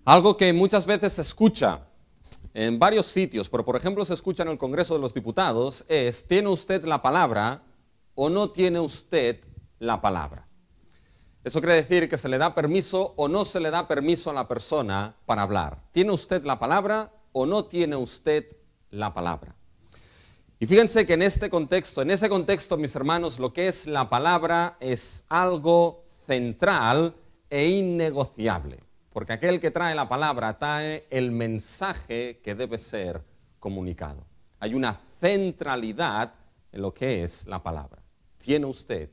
Algo que muchas veces se escucha en varios sitios, pero por ejemplo se escucha en el Congreso de los Diputados, es: ¿tiene usted la palabra o no tiene usted la palabra? Eso quiere decir que se le da permiso o no se le da permiso a la persona para hablar. ¿Tiene usted la palabra o no tiene usted la palabra? Y fíjense que en ese contexto, mis hermanos, lo que es la palabra es algo central e innegociable. Porque aquel que trae la palabra trae el mensaje que debe ser comunicado. Hay una centralidad en lo que es la palabra. ¿Tiene usted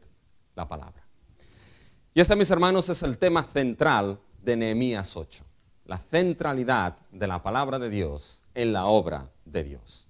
la palabra? Y este, mis hermanos, es el tema central de Nehemías 8. La centralidad de la palabra de Dios en la obra de Dios.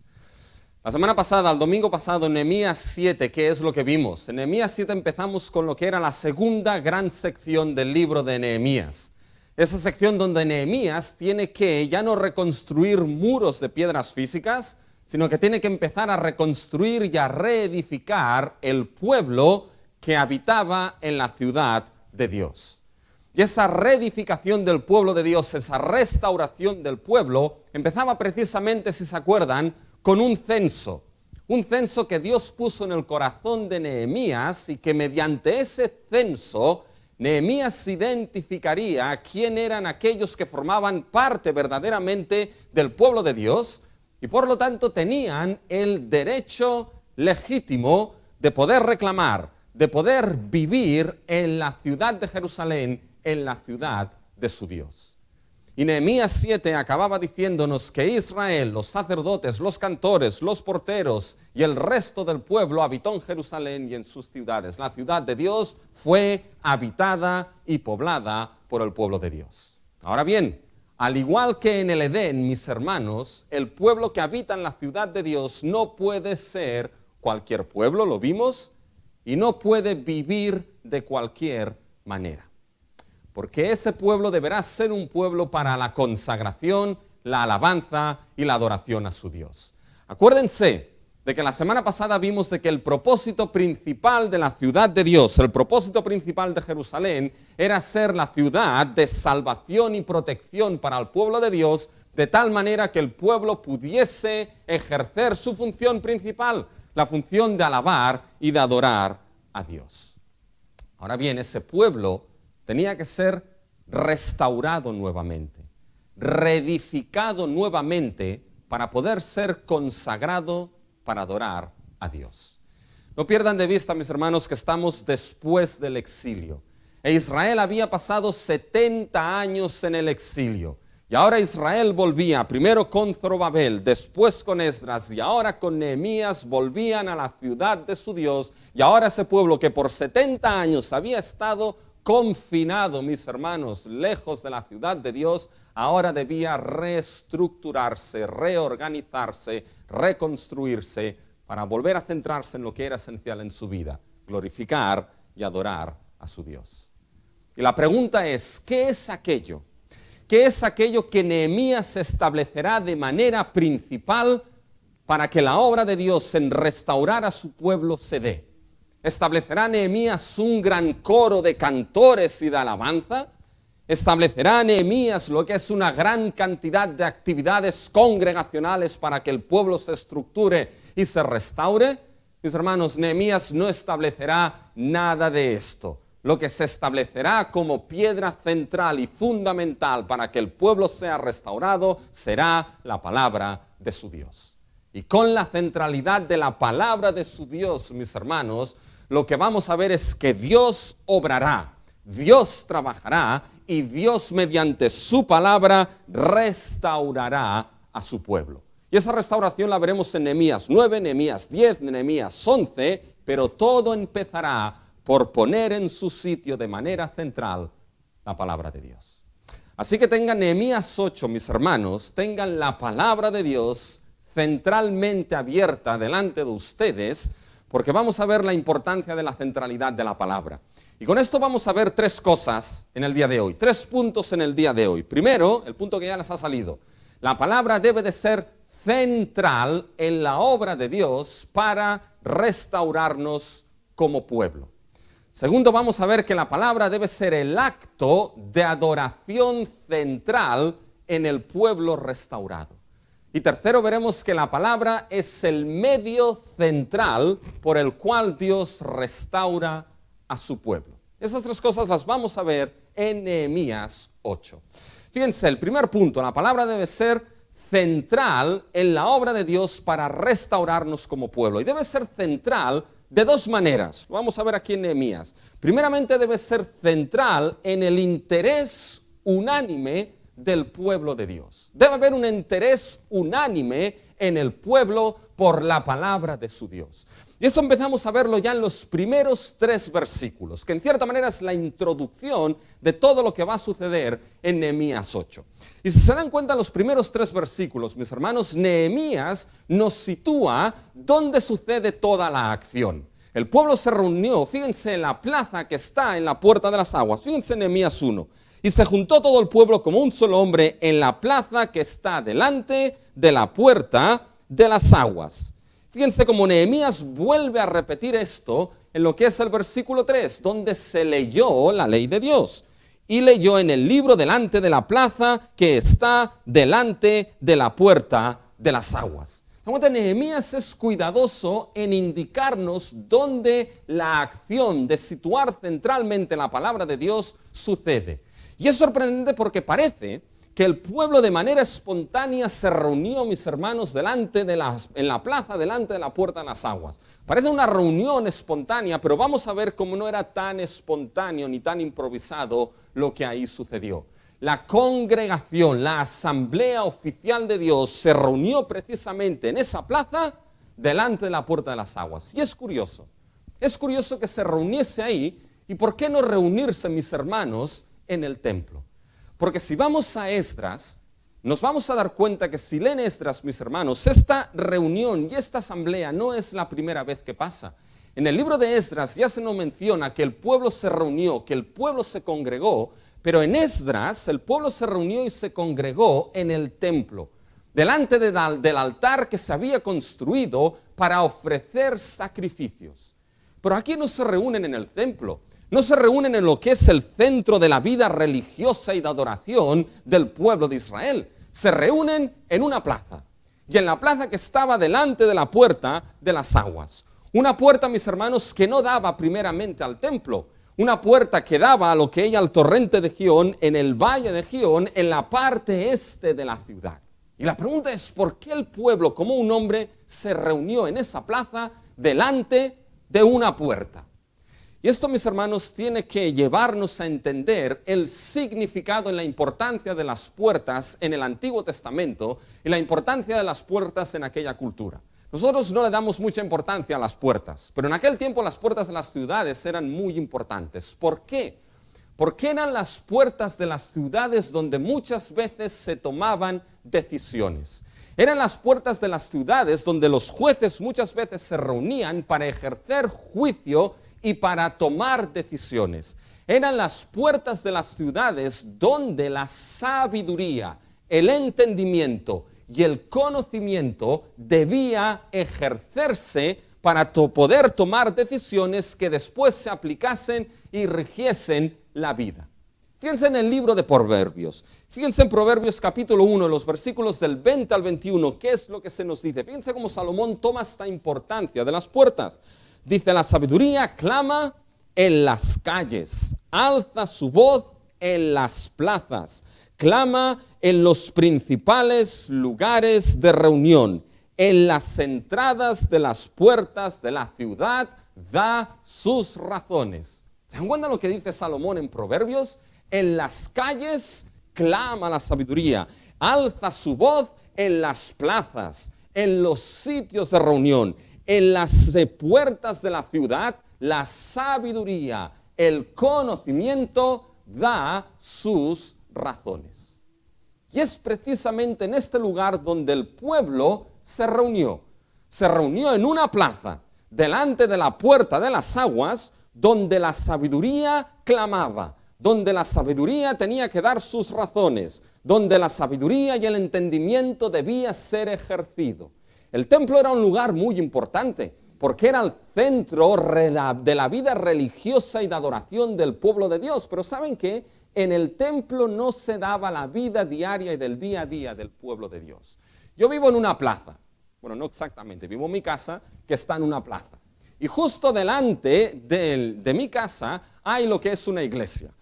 La semana pasada, el domingo pasado, en Nehemías 7, ¿qué es lo que vimos? En Nehemías 7 empezamos con lo que era la segunda gran sección del libro de Nehemías. Esa sección donde Nehemías tiene que ya no reconstruir muros de piedras físicas, sino que tiene que empezar a reconstruir y a reedificar el pueblo que habitaba en la ciudad de Dios. Y esa reedificación del pueblo de Dios, esa restauración del pueblo, empezaba precisamente, si se acuerdan, con un censo que Dios puso en el corazón de Nehemías, y que mediante ese censo Nehemías identificaría quién eran aquellos que formaban parte verdaderamente del pueblo de Dios y por lo tanto tenían el derecho legítimo de poder reclamar, de poder vivir en la ciudad de Jerusalén, en la ciudad de su Dios. Y Nehemías 7 acababa diciéndonos que Israel, los sacerdotes, los cantores, los porteros y el resto del pueblo habitó en Jerusalén y en sus ciudades. La ciudad de Dios fue habitada y poblada por el pueblo de Dios. Ahora bien, al igual que en el Edén, mis hermanos, el pueblo que habita en la ciudad de Dios no puede ser cualquier pueblo, lo vimos, y no puede vivir de cualquier manera. Porque ese pueblo deberá ser un pueblo para la consagración, la alabanza y la adoración a su Dios. Acuérdense de que la semana pasada vimos de que el propósito principal de la ciudad de Dios, el propósito principal de Jerusalén, era ser la ciudad de salvación y protección para el pueblo de Dios, de tal manera que el pueblo pudiese ejercer su función principal, la función de alabar y de adorar a Dios. Ahora bien, ese pueblo tenía que ser restaurado nuevamente, reedificado nuevamente para poder ser consagrado para adorar a Dios. No pierdan de vista, mis hermanos, que estamos después del exilio. E Israel había pasado 70 años en el exilio. Y ahora Israel volvía, primero con Zorobabel, después con Esdras y ahora con Nehemías, volvían a la ciudad de su Dios. Y ahora ese pueblo que por 70 años había estado confinado, mis hermanos, lejos de la ciudad de Dios, ahora debía reestructurarse, reorganizarse, reconstruirse para volver a centrarse en lo que era esencial en su vida, glorificar y adorar a su Dios. Y la pregunta es, ¿qué es aquello? ¿Qué es aquello que Nehemías establecerá de manera principal para que la obra de Dios en restaurar a su pueblo se dé? ¿Establecerá Nehemías un gran coro de cantores y de alabanza? ¿Establecerá Nehemías lo que es una gran cantidad de actividades congregacionales para que el pueblo se estructure y se restaure? Mis hermanos, Nehemías no establecerá nada de esto. Lo que se establecerá como piedra central y fundamental para que el pueblo sea restaurado será la palabra de su Dios. Y con la centralidad de la palabra de su Dios, mis hermanos, lo que vamos a ver es que Dios obrará, Dios trabajará y Dios mediante su palabra restaurará a su pueblo. Y esa restauración la veremos en Nehemías 9, Nehemías 10, Nehemías 11, pero todo empezará por poner en su sitio de manera central la palabra de Dios. Así que tengan Nehemías 8, mis hermanos, tengan la palabra de Dios centralmente abierta delante de ustedes, porque vamos a ver la importancia de la centralidad de la palabra. Y con esto vamos a ver tres cosas en el día de hoy, 3 puntos en el día de hoy. Primero, el punto que ya les ha salido, la palabra debe de ser central en la obra de Dios para restaurarnos como pueblo. Segundo, vamos a ver que la palabra debe ser el acto de adoración central en el pueblo restaurado. Y tercero, veremos que la palabra es el medio central por el cual Dios restaura a su pueblo. Esas tres cosas las vamos a ver en Nehemías 8. Fíjense, el primer punto, la palabra debe ser central en la obra de Dios para restaurarnos como pueblo. Y debe ser central de dos maneras. Lo vamos a ver aquí en Nehemías. Primeramente, debe ser central en el interés unánime del pueblo de Dios. Debe haber un interés unánime en el pueblo por la palabra de su Dios. Y eso empezamos a verlo ya en los primeros 3 versículos, que en cierta manera es la introducción de todo lo que va a suceder en Nehemías 8. Y si se dan cuenta, los primeros 3 versículos, mis hermanos, Nehemías nos sitúa dónde sucede toda la acción. El pueblo se reunió, fíjense, en la plaza que está en la puerta de las aguas. Fíjense en Nehemías 1. Y se juntó todo el pueblo como un solo hombre en la plaza que está delante de la puerta de las aguas. Fíjense cómo Nehemías vuelve a repetir esto en lo que es el versículo 3, donde se leyó la ley de Dios. Y leyó en el libro delante de la plaza que está delante de la puerta de las aguas. Nehemías es cuidadoso en indicarnos dónde la acción de situar centralmente la palabra de Dios sucede. Y es sorprendente porque parece que el pueblo de manera espontánea se reunió, mis hermanos, en la plaza, delante de la puerta de las aguas. Parece una reunión espontánea, pero vamos a ver cómo no era tan espontáneo ni tan improvisado lo que ahí sucedió. La congregación, la asamblea oficial de Dios se reunió precisamente en esa plaza delante de la puerta de las aguas. Y es curioso que se reuniese ahí. ¿Y por qué no reunirse, mis hermanos, en el templo? Porque si vamos a Esdras, nos vamos a dar cuenta que si leen Esdras, mis hermanos, esta reunión y esta asamblea no es la primera vez que pasa. En el libro de Esdras ya se nos menciona que el pueblo se reunió, que el pueblo se congregó, pero en Esdras el pueblo se reunió y se congregó en el templo, delante del altar que se había construido para ofrecer sacrificios. Pero aquí no se reúnen en el templo. No se reúnen en lo que es el centro de la vida religiosa y de adoración del pueblo de Israel. Se reúnen en una plaza. Y en la plaza que estaba delante de la puerta de las aguas. Una puerta, mis hermanos, que no daba primeramente al templo. Una puerta que daba a lo que ella al torrente de Gihón, en el valle de Gihón, en la parte este de la ciudad. Y la pregunta es, ¿por qué el pueblo, como un hombre, se reunió en esa plaza delante de una puerta? Y esto, mis hermanos, tiene que llevarnos a entender el significado y la importancia de las puertas en el Antiguo Testamento y la importancia de las puertas en aquella cultura. Nosotros no le damos mucha importancia a las puertas, pero en aquel tiempo las puertas de las ciudades eran muy importantes. ¿Por qué? Porque eran las puertas de las ciudades donde muchas veces se tomaban decisiones. Eran las puertas de las ciudades donde los jueces muchas veces se reunían para ejercer juicio y para tomar decisiones. Eran las puertas de las ciudades donde la sabiduría, el entendimiento y el conocimiento debía ejercerse para poder tomar decisiones que después se aplicasen y rigiesen la vida. Fíjense en el libro de Proverbios. Fíjense en Proverbios capítulo 1, los versículos del 20 al 21. ¿Qué es lo que se nos dice? Fíjense cómo Salomón toma esta importancia de las puertas. Dice, la sabiduría clama en las calles, alza su voz en las plazas, clama en los principales lugares de reunión, en las entradas de las puertas de la ciudad, da sus razones. ¿Se dan cuenta lo que dice Salomón en Proverbios? En las calles clama la sabiduría, alza su voz en las plazas, en los sitios de reunión, en las puertas de la ciudad, la sabiduría, el conocimiento da sus razones. Y es precisamente en este lugar donde el pueblo se reunió. Se reunió en una plaza, delante de la puerta de las aguas, donde la sabiduría clamaba, donde la sabiduría tenía que dar sus razones, donde la sabiduría y el entendimiento debía ser ejercido. El templo era un lugar muy importante. porque era el centro de la vida religiosa y de adoración del pueblo de Dios. Pero ¿saben qué? En el templo no se daba la vida diaria y del día a día del pueblo de Dios. Yo vivo en una plaza, bueno, no exactamente, vivo en mi casa que está en una plaza. Y justo delante de mi casa hay lo que es una iglesia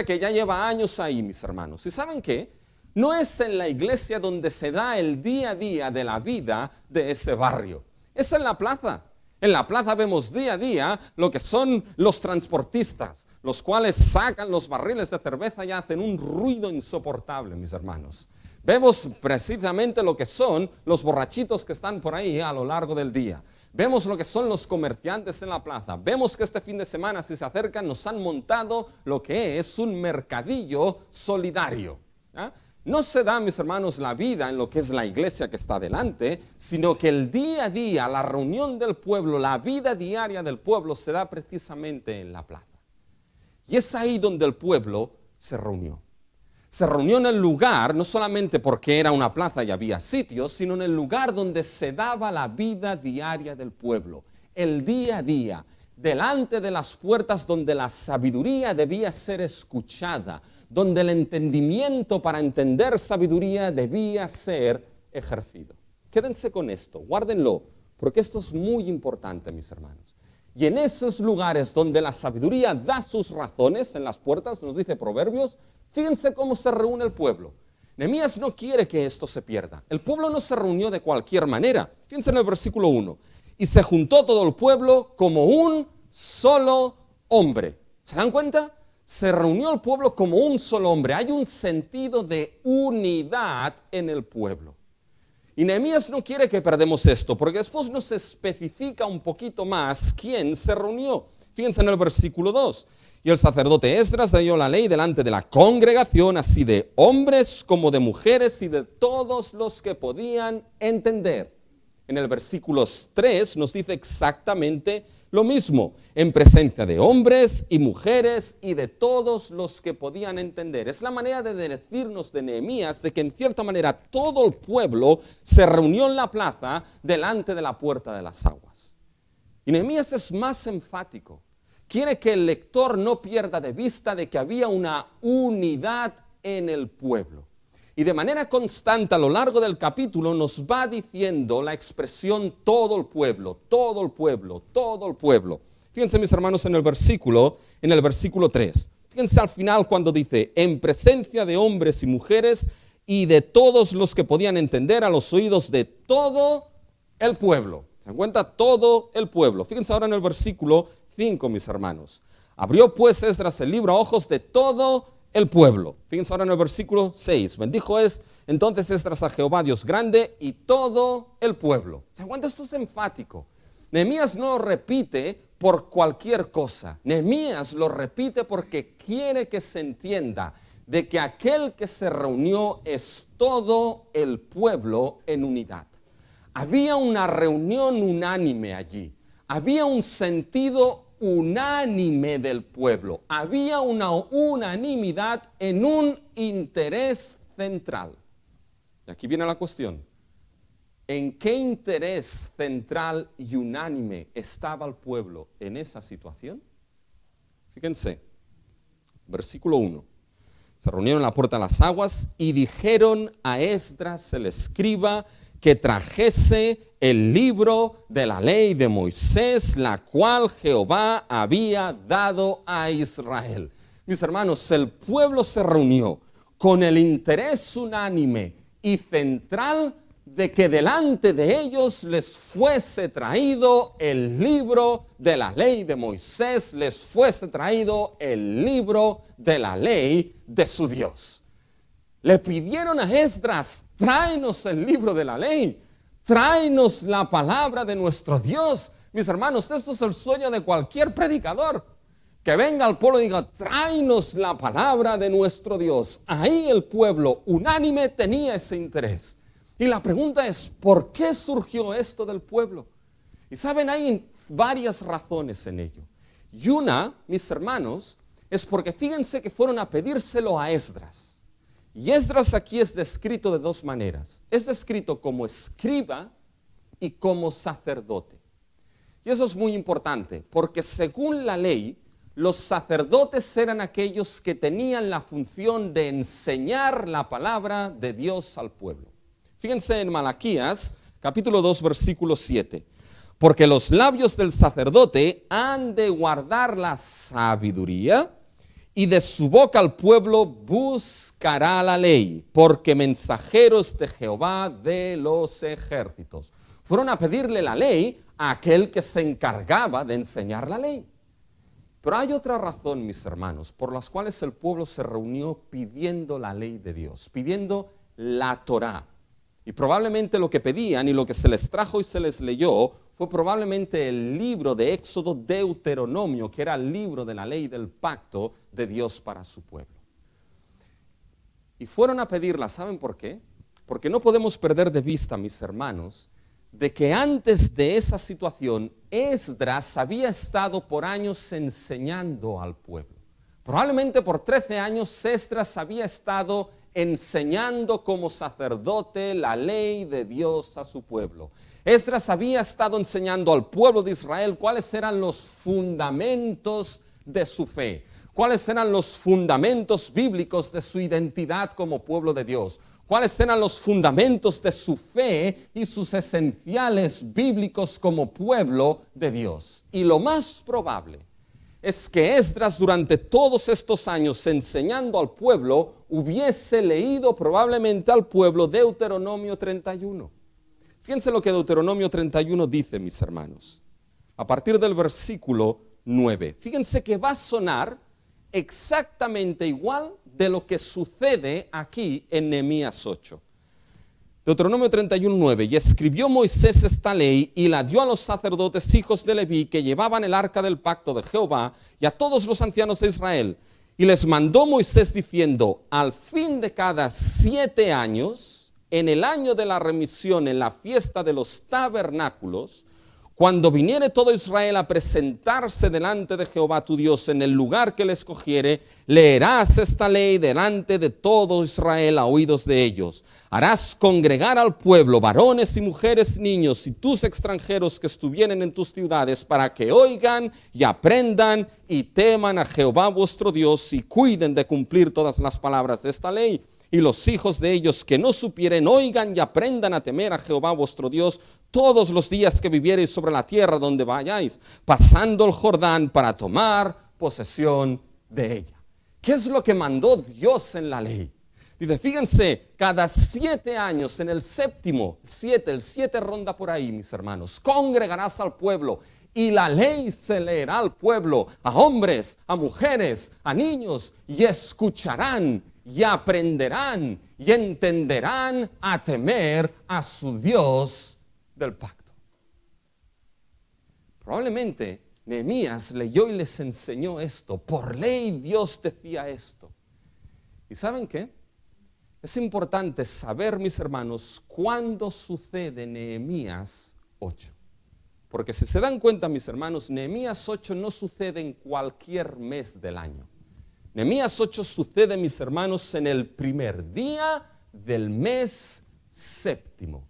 que ya lleva años ahí, mis hermanos. ¿Y saben qué? No es en la iglesia donde se da el día a día de la vida de ese barrio. Es en la plaza. En la plaza vemos día a día lo que son los transportistas, los cuales sacan los barriles de cerveza y hacen un ruido insoportable, mis hermanos. Vemos precisamente lo que son los borrachitos que están por ahí a lo largo del día. Vemos lo que son los comerciantes en la plaza. Vemos que este fin de semana, si se acercan, nos han montado lo que es un mercadillo solidario. ¿Ah? No se da, mis hermanos, la vida en lo que es la iglesia que está delante, sino que el día a día, la reunión del pueblo, la vida diaria del pueblo se da precisamente en la plaza. Y es ahí donde el pueblo se reunió. Se reunió en el lugar, no solamente porque era una plaza y había sitios, sino en el lugar donde se daba la vida diaria del pueblo. El día a día, delante de las puertas donde la sabiduría debía ser escuchada, donde el entendimiento para entender sabiduría debía ser ejercido. Quédense con esto, guárdenlo, porque esto es muy importante, mis hermanos. Y en esos lugares donde la sabiduría da sus razones, en las puertas, nos dice Proverbios, fíjense cómo se reúne el pueblo. Nehemías no quiere que esto se pierda. El pueblo no se reunió de cualquier manera. Fíjense en el versículo 1. Y se juntó todo el pueblo como un solo hombre. ¿Se dan cuenta? Se reunió el pueblo como un solo hombre. Hay un sentido de unidad en el pueblo. Y Nehemías no quiere que perdamos esto, porque después nos especifica un poquito más quién se reunió. Fíjense en el versículo 2. Y el sacerdote Esdras leyó la ley delante de la congregación, así de hombres como de mujeres y de todos los que podían entender. En el versículo 3 nos dice exactamente lo mismo, en presencia de hombres y mujeres y de todos los que podían entender. Es la manera de decirnos de Nehemías de que en cierta manera todo el pueblo se reunió en la plaza delante de la puerta de las aguas. Y Nehemías es más enfático. Quiere que el lector no pierda de vista de que había una unidad en el pueblo. Y de manera constante a lo largo del capítulo nos va diciendo la expresión todo el pueblo, todo el pueblo, todo el pueblo. Fíjense, mis hermanos, en el versículo 3. Fíjense al final cuando dice, en presencia de hombres y mujeres y de todos los que podían entender, a los oídos de todo el pueblo. ¿Se dan cuenta? Todo el pueblo. Fíjense ahora en el versículo 5, mis hermanos. Abrió pues Esdras el libro a ojos de todo el pueblo. Fíjense ahora en el versículo 6. Bendijo es entonces Esdras a Jehová Dios grande y todo el pueblo. ¿Se dan cuenta? Esto es enfático. Nehemías no lo repite por cualquier cosa. Nehemías lo repite porque quiere que se entienda de que aquel que se reunió es todo el pueblo en unidad. Había una reunión unánime allí. Había un sentido unánime del pueblo. Había una unanimidad en un interés central. Y aquí viene la cuestión. ¿En qué interés central y unánime estaba el pueblo en esa situación? Fíjense, versículo 1. Se reunieron en la puerta de las aguas y dijeron a Esdras el escriba que trajese el libro de la ley de Moisés, la cual Jehová había dado a Israel. Mis hermanos, el pueblo se reunió con el interés unánime y central de que delante de ellos les fuese traído el libro de la ley de Moisés, les fuese traído el libro de la ley de su Dios. Le pidieron a Esdras, tráenos el libro de la ley, tráenos la palabra de nuestro Dios. Mis hermanos, esto es el sueño de cualquier predicador. Que venga al pueblo y diga, tráenos la palabra de nuestro Dios. Ahí el pueblo unánime tenía ese interés. Y la pregunta es, ¿por qué surgió esto del pueblo? Y saben, hay varias razones en ello. Y una, mis hermanos, es porque fíjense que fueron a pedírselo a Esdras. Y Esdras aquí es descrito de dos maneras. Es descrito como escriba y como sacerdote. Y eso es muy importante, porque según la ley, los sacerdotes eran aquellos que tenían la función de enseñar la palabra de Dios al pueblo. Fíjense en Malaquías, capítulo 2, versículo 7. Porque los labios del sacerdote han de guardar la sabiduría, y de su boca al pueblo buscará la ley, porque mensajeros de Jehová de los ejércitos. Fueron a pedirle la ley a aquel que se encargaba de enseñar la ley. Pero hay otra razón, mis hermanos, por las cuales el pueblo se reunió pidiendo la ley de Dios, pidiendo la Torá. Y probablemente lo que pedían y lo que se les trajo y se les leyó fue probablemente el libro de Éxodo, Deuteronomio, que era el libro de la ley del pacto de Dios para su pueblo. Y fueron a pedirla, ¿saben por qué? Porque no podemos perder de vista, mis hermanos, de que antes de esa situación, Esdras había estado por años enseñando al pueblo. Probablemente por 13 años Esdras había estado enseñando como sacerdote la ley de Dios a su pueblo. Esdras había estado enseñando al pueblo de Israel cuáles eran los fundamentos de su fe, cuáles eran los fundamentos bíblicos de su identidad como pueblo de Dios, cuáles eran los fundamentos de su fe y sus esenciales bíblicos como pueblo de Dios. Y lo más probable es que Esdras durante todos estos años enseñando al pueblo hubiese leído probablemente al pueblo Deuteronomio 31. Fíjense lo que Deuteronomio 31 dice, mis hermanos, a partir del versículo 9. Fíjense que va a sonar exactamente igual de lo que sucede aquí en Nehemías 8. Deuteronomio 31, 9. Y escribió Moisés esta ley y la dio a los sacerdotes hijos de Leví que llevaban el arca del pacto de Jehová y a todos los ancianos de Israel. Y les mandó Moisés diciendo, al fin de cada 7 años, en el año de la remisión, en la fiesta de los tabernáculos, cuando viniere todo Israel a presentarse delante de Jehová tu Dios en el lugar que le escogiere, leerás esta ley delante de todo Israel a oídos de ellos. Harás congregar al pueblo, varones y mujeres, niños y tus extranjeros que estuvieren en tus ciudades, para que oigan y aprendan y teman a Jehová vuestro Dios y cuiden de cumplir todas las palabras de esta ley. Y los hijos de ellos que no supieren, oigan y aprendan a temer a Jehová vuestro Dios todos los días que viviereis sobre la tierra donde vayáis, pasando el Jordán para tomar posesión de ella. ¿Qué es lo que mandó Dios en la ley? Dice, fíjense, cada 7 años, en el séptimo, el 7 ronda por ahí, mis hermanos, congregarás al pueblo. Y la ley se leerá al pueblo, a hombres, a mujeres, a niños, y escucharán y aprenderán y entenderán a temer a su Dios del pacto. Probablemente Nehemías leyó y les enseñó esto. Por ley Dios decía esto. ¿Y saben qué? Es importante saber, mis hermanos, cuándo sucede Nehemías 8. Porque si se dan cuenta, mis hermanos, Nehemías 8 no sucede en cualquier mes del año. Nehemías 8 sucede, mis hermanos, en el primer día del mes séptimo.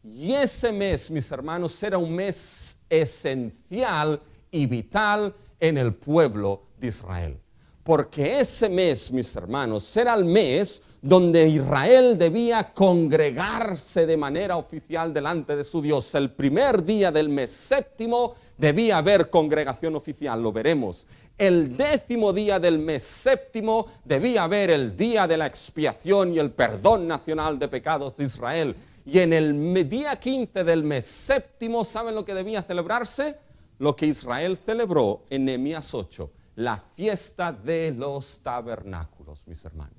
Y ese mes, mis hermanos, era un mes esencial y vital en el pueblo de Israel. Porque ese mes, mis hermanos, era el mes donde Israel debía congregarse de manera oficial delante de su Dios. El primer día del mes séptimo debía haber congregación oficial, lo veremos. El 10º día del mes séptimo debía haber el día de la expiación y el perdón nacional de pecados de Israel. Y en el día 15 del mes séptimo, ¿saben lo que debía celebrarse? Lo que Israel celebró en Nehemías 8, la fiesta de los tabernáculos, mis hermanos.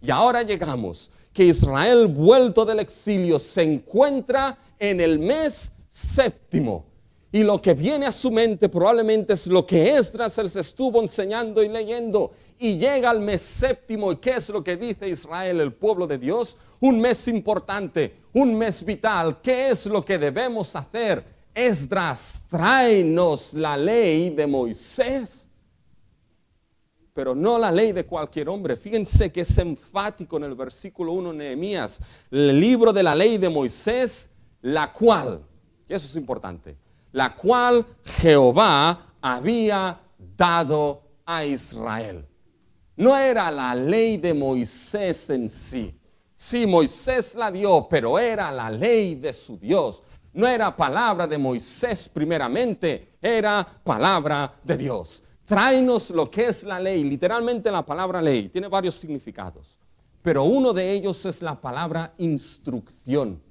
Y ahora llegamos, que Israel vuelto del exilio se encuentra en el mes séptimo. Y lo que viene a su mente probablemente es lo que Esdras les estuvo enseñando y leyendo. Y llega al mes séptimo, ¿y qué es lo que dice Israel, el pueblo de Dios? Un mes importante, un mes vital. ¿Qué es lo que debemos hacer? Esdras, tráenos la ley de Moisés. Pero no la ley de cualquier hombre. Fíjense que es enfático en el versículo 1 de Nehemías. El libro de la ley de Moisés, la cual, y eso es importante, la cual Jehová había dado a Israel. No era la ley de Moisés en sí. Sí, Moisés la dio, pero era la ley de su Dios. No era palabra de Moisés primeramente, era palabra de Dios. Tráenos lo que es la ley. Literalmente la palabra ley tiene varios significados, pero uno de ellos es la palabra instrucción,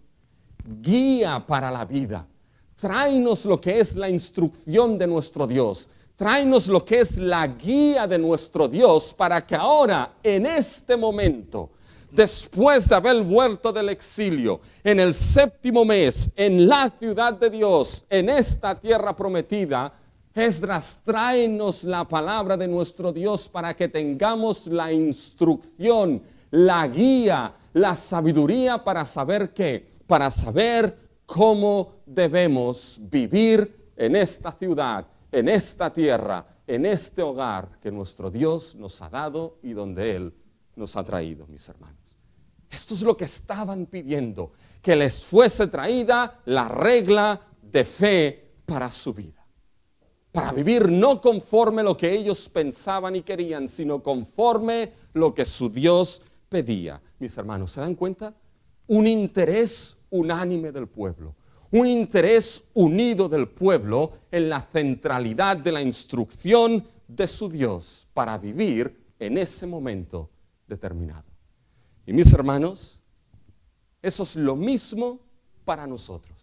guía para la vida. Tráenos lo que es la instrucción de nuestro Dios. Tráenos lo que es la guía de nuestro Dios para que ahora, en este momento, después de haber vuelto del exilio, en el 7º mes, en la ciudad de Dios, en esta tierra prometida, Esdras, tráenos la palabra de nuestro Dios para que tengamos la instrucción, la guía, la sabiduría para saber qué, para saber cómo debemos vivir en esta ciudad, en esta tierra, en este hogar que nuestro Dios nos ha dado y donde Él nos ha traído, mis hermanos. Esto es lo que estaban pidiendo, que les fuese traída la regla de fe para su vida. Para vivir no conforme lo que ellos pensaban y querían, sino conforme lo que su Dios pedía. Mis hermanos, ¿se dan cuenta? Un interés unánime del pueblo. Un interés unido del pueblo en la centralidad de la instrucción de su Dios para vivir en ese momento determinado. Y mis hermanos, eso es lo mismo para nosotros.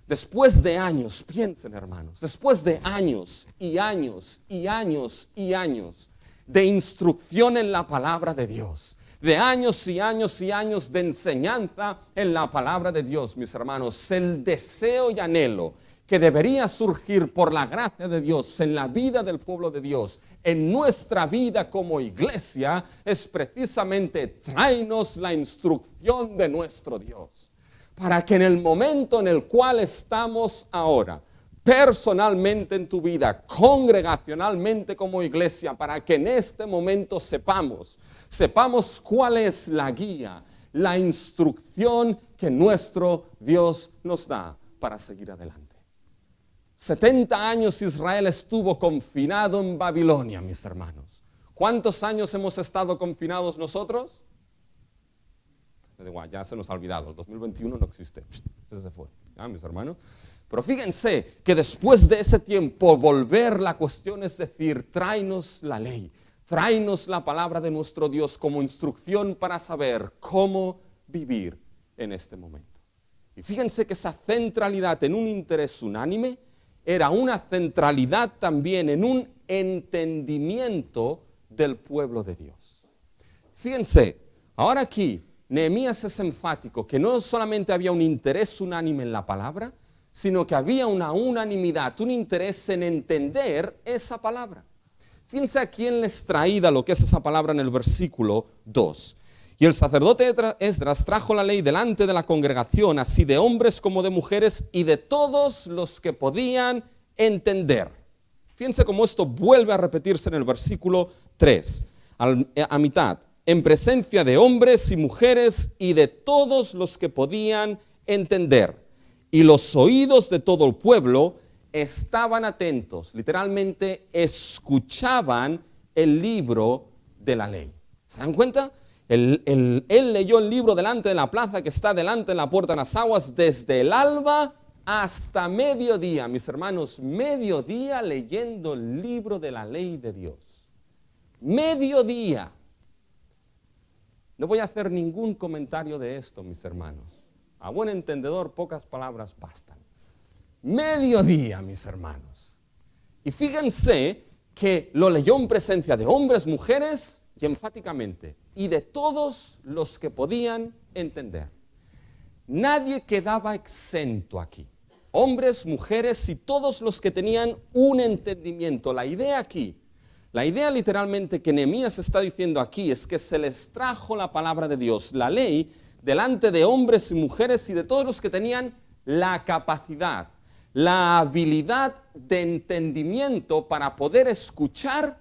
Después de años, piensen hermanos, después de años y años y años y años de instrucción en la palabra de Dios, de años y años y años de enseñanza en la palabra de Dios, mis hermanos, el deseo y anhelo que debería surgir por la gracia de Dios en la vida del pueblo de Dios, en nuestra vida como iglesia, es precisamente tráenos la instrucción de nuestro Dios, para que en el momento en el cual estamos ahora, personalmente en tu vida, congregacionalmente como iglesia, para que en este momento sepamos cuál es la guía, la instrucción que nuestro Dios nos da para seguir adelante. 70 años Israel estuvo confinado en Babilonia, mis hermanos. ¿Cuántos años hemos estado confinados nosotros? Ya se nos ha olvidado, el 2021 no existe, se fue, mis hermanos. Pero fíjense que después de ese tiempo volver la cuestión es decir, tráenos la ley, tráenos la palabra de nuestro Dios como instrucción para saber cómo vivir en este momento. Y fíjense que esa centralidad en un interés unánime era una centralidad también en un entendimiento del pueblo de Dios. Fíjense, ahora aquí Nehemías es enfático que no solamente había un interés unánime en la palabra, sino que había una unanimidad, un interés en entender esa palabra. Fíjense a quién les traída lo que es esa palabra en el versículo 2. Y el sacerdote Esdras trajo la ley delante de la congregación, así de hombres como de mujeres y de todos los que podían entender. Fíjense cómo esto vuelve a repetirse en el versículo 3, a mitad. En presencia de hombres y mujeres y de todos los que podían entender. Y los oídos de todo el pueblo estaban atentos, literalmente escuchaban el libro de la ley. ¿Se dan cuenta? Él leyó el libro delante de la plaza que está delante de la puerta de las aguas desde el alba hasta mediodía. Mis hermanos, mediodía leyendo el libro de la ley de Dios. Mediodía. No voy a hacer ningún comentario de esto, mis hermanos. A buen entendedor, pocas palabras bastan. Mediodía, mis hermanos. Y fíjense que lo leyó en presencia de hombres, mujeres y enfáticamente, y de todos los que podían entender. Nadie quedaba exento aquí. Hombres, mujeres y todos los que tenían un entendimiento. La idea aquí, la idea literalmente que Nehemías está diciendo aquí es que se les trajo la palabra de Dios, la ley, delante de hombres y mujeres y de todos los que tenían la capacidad, la habilidad de entendimiento para poder escuchar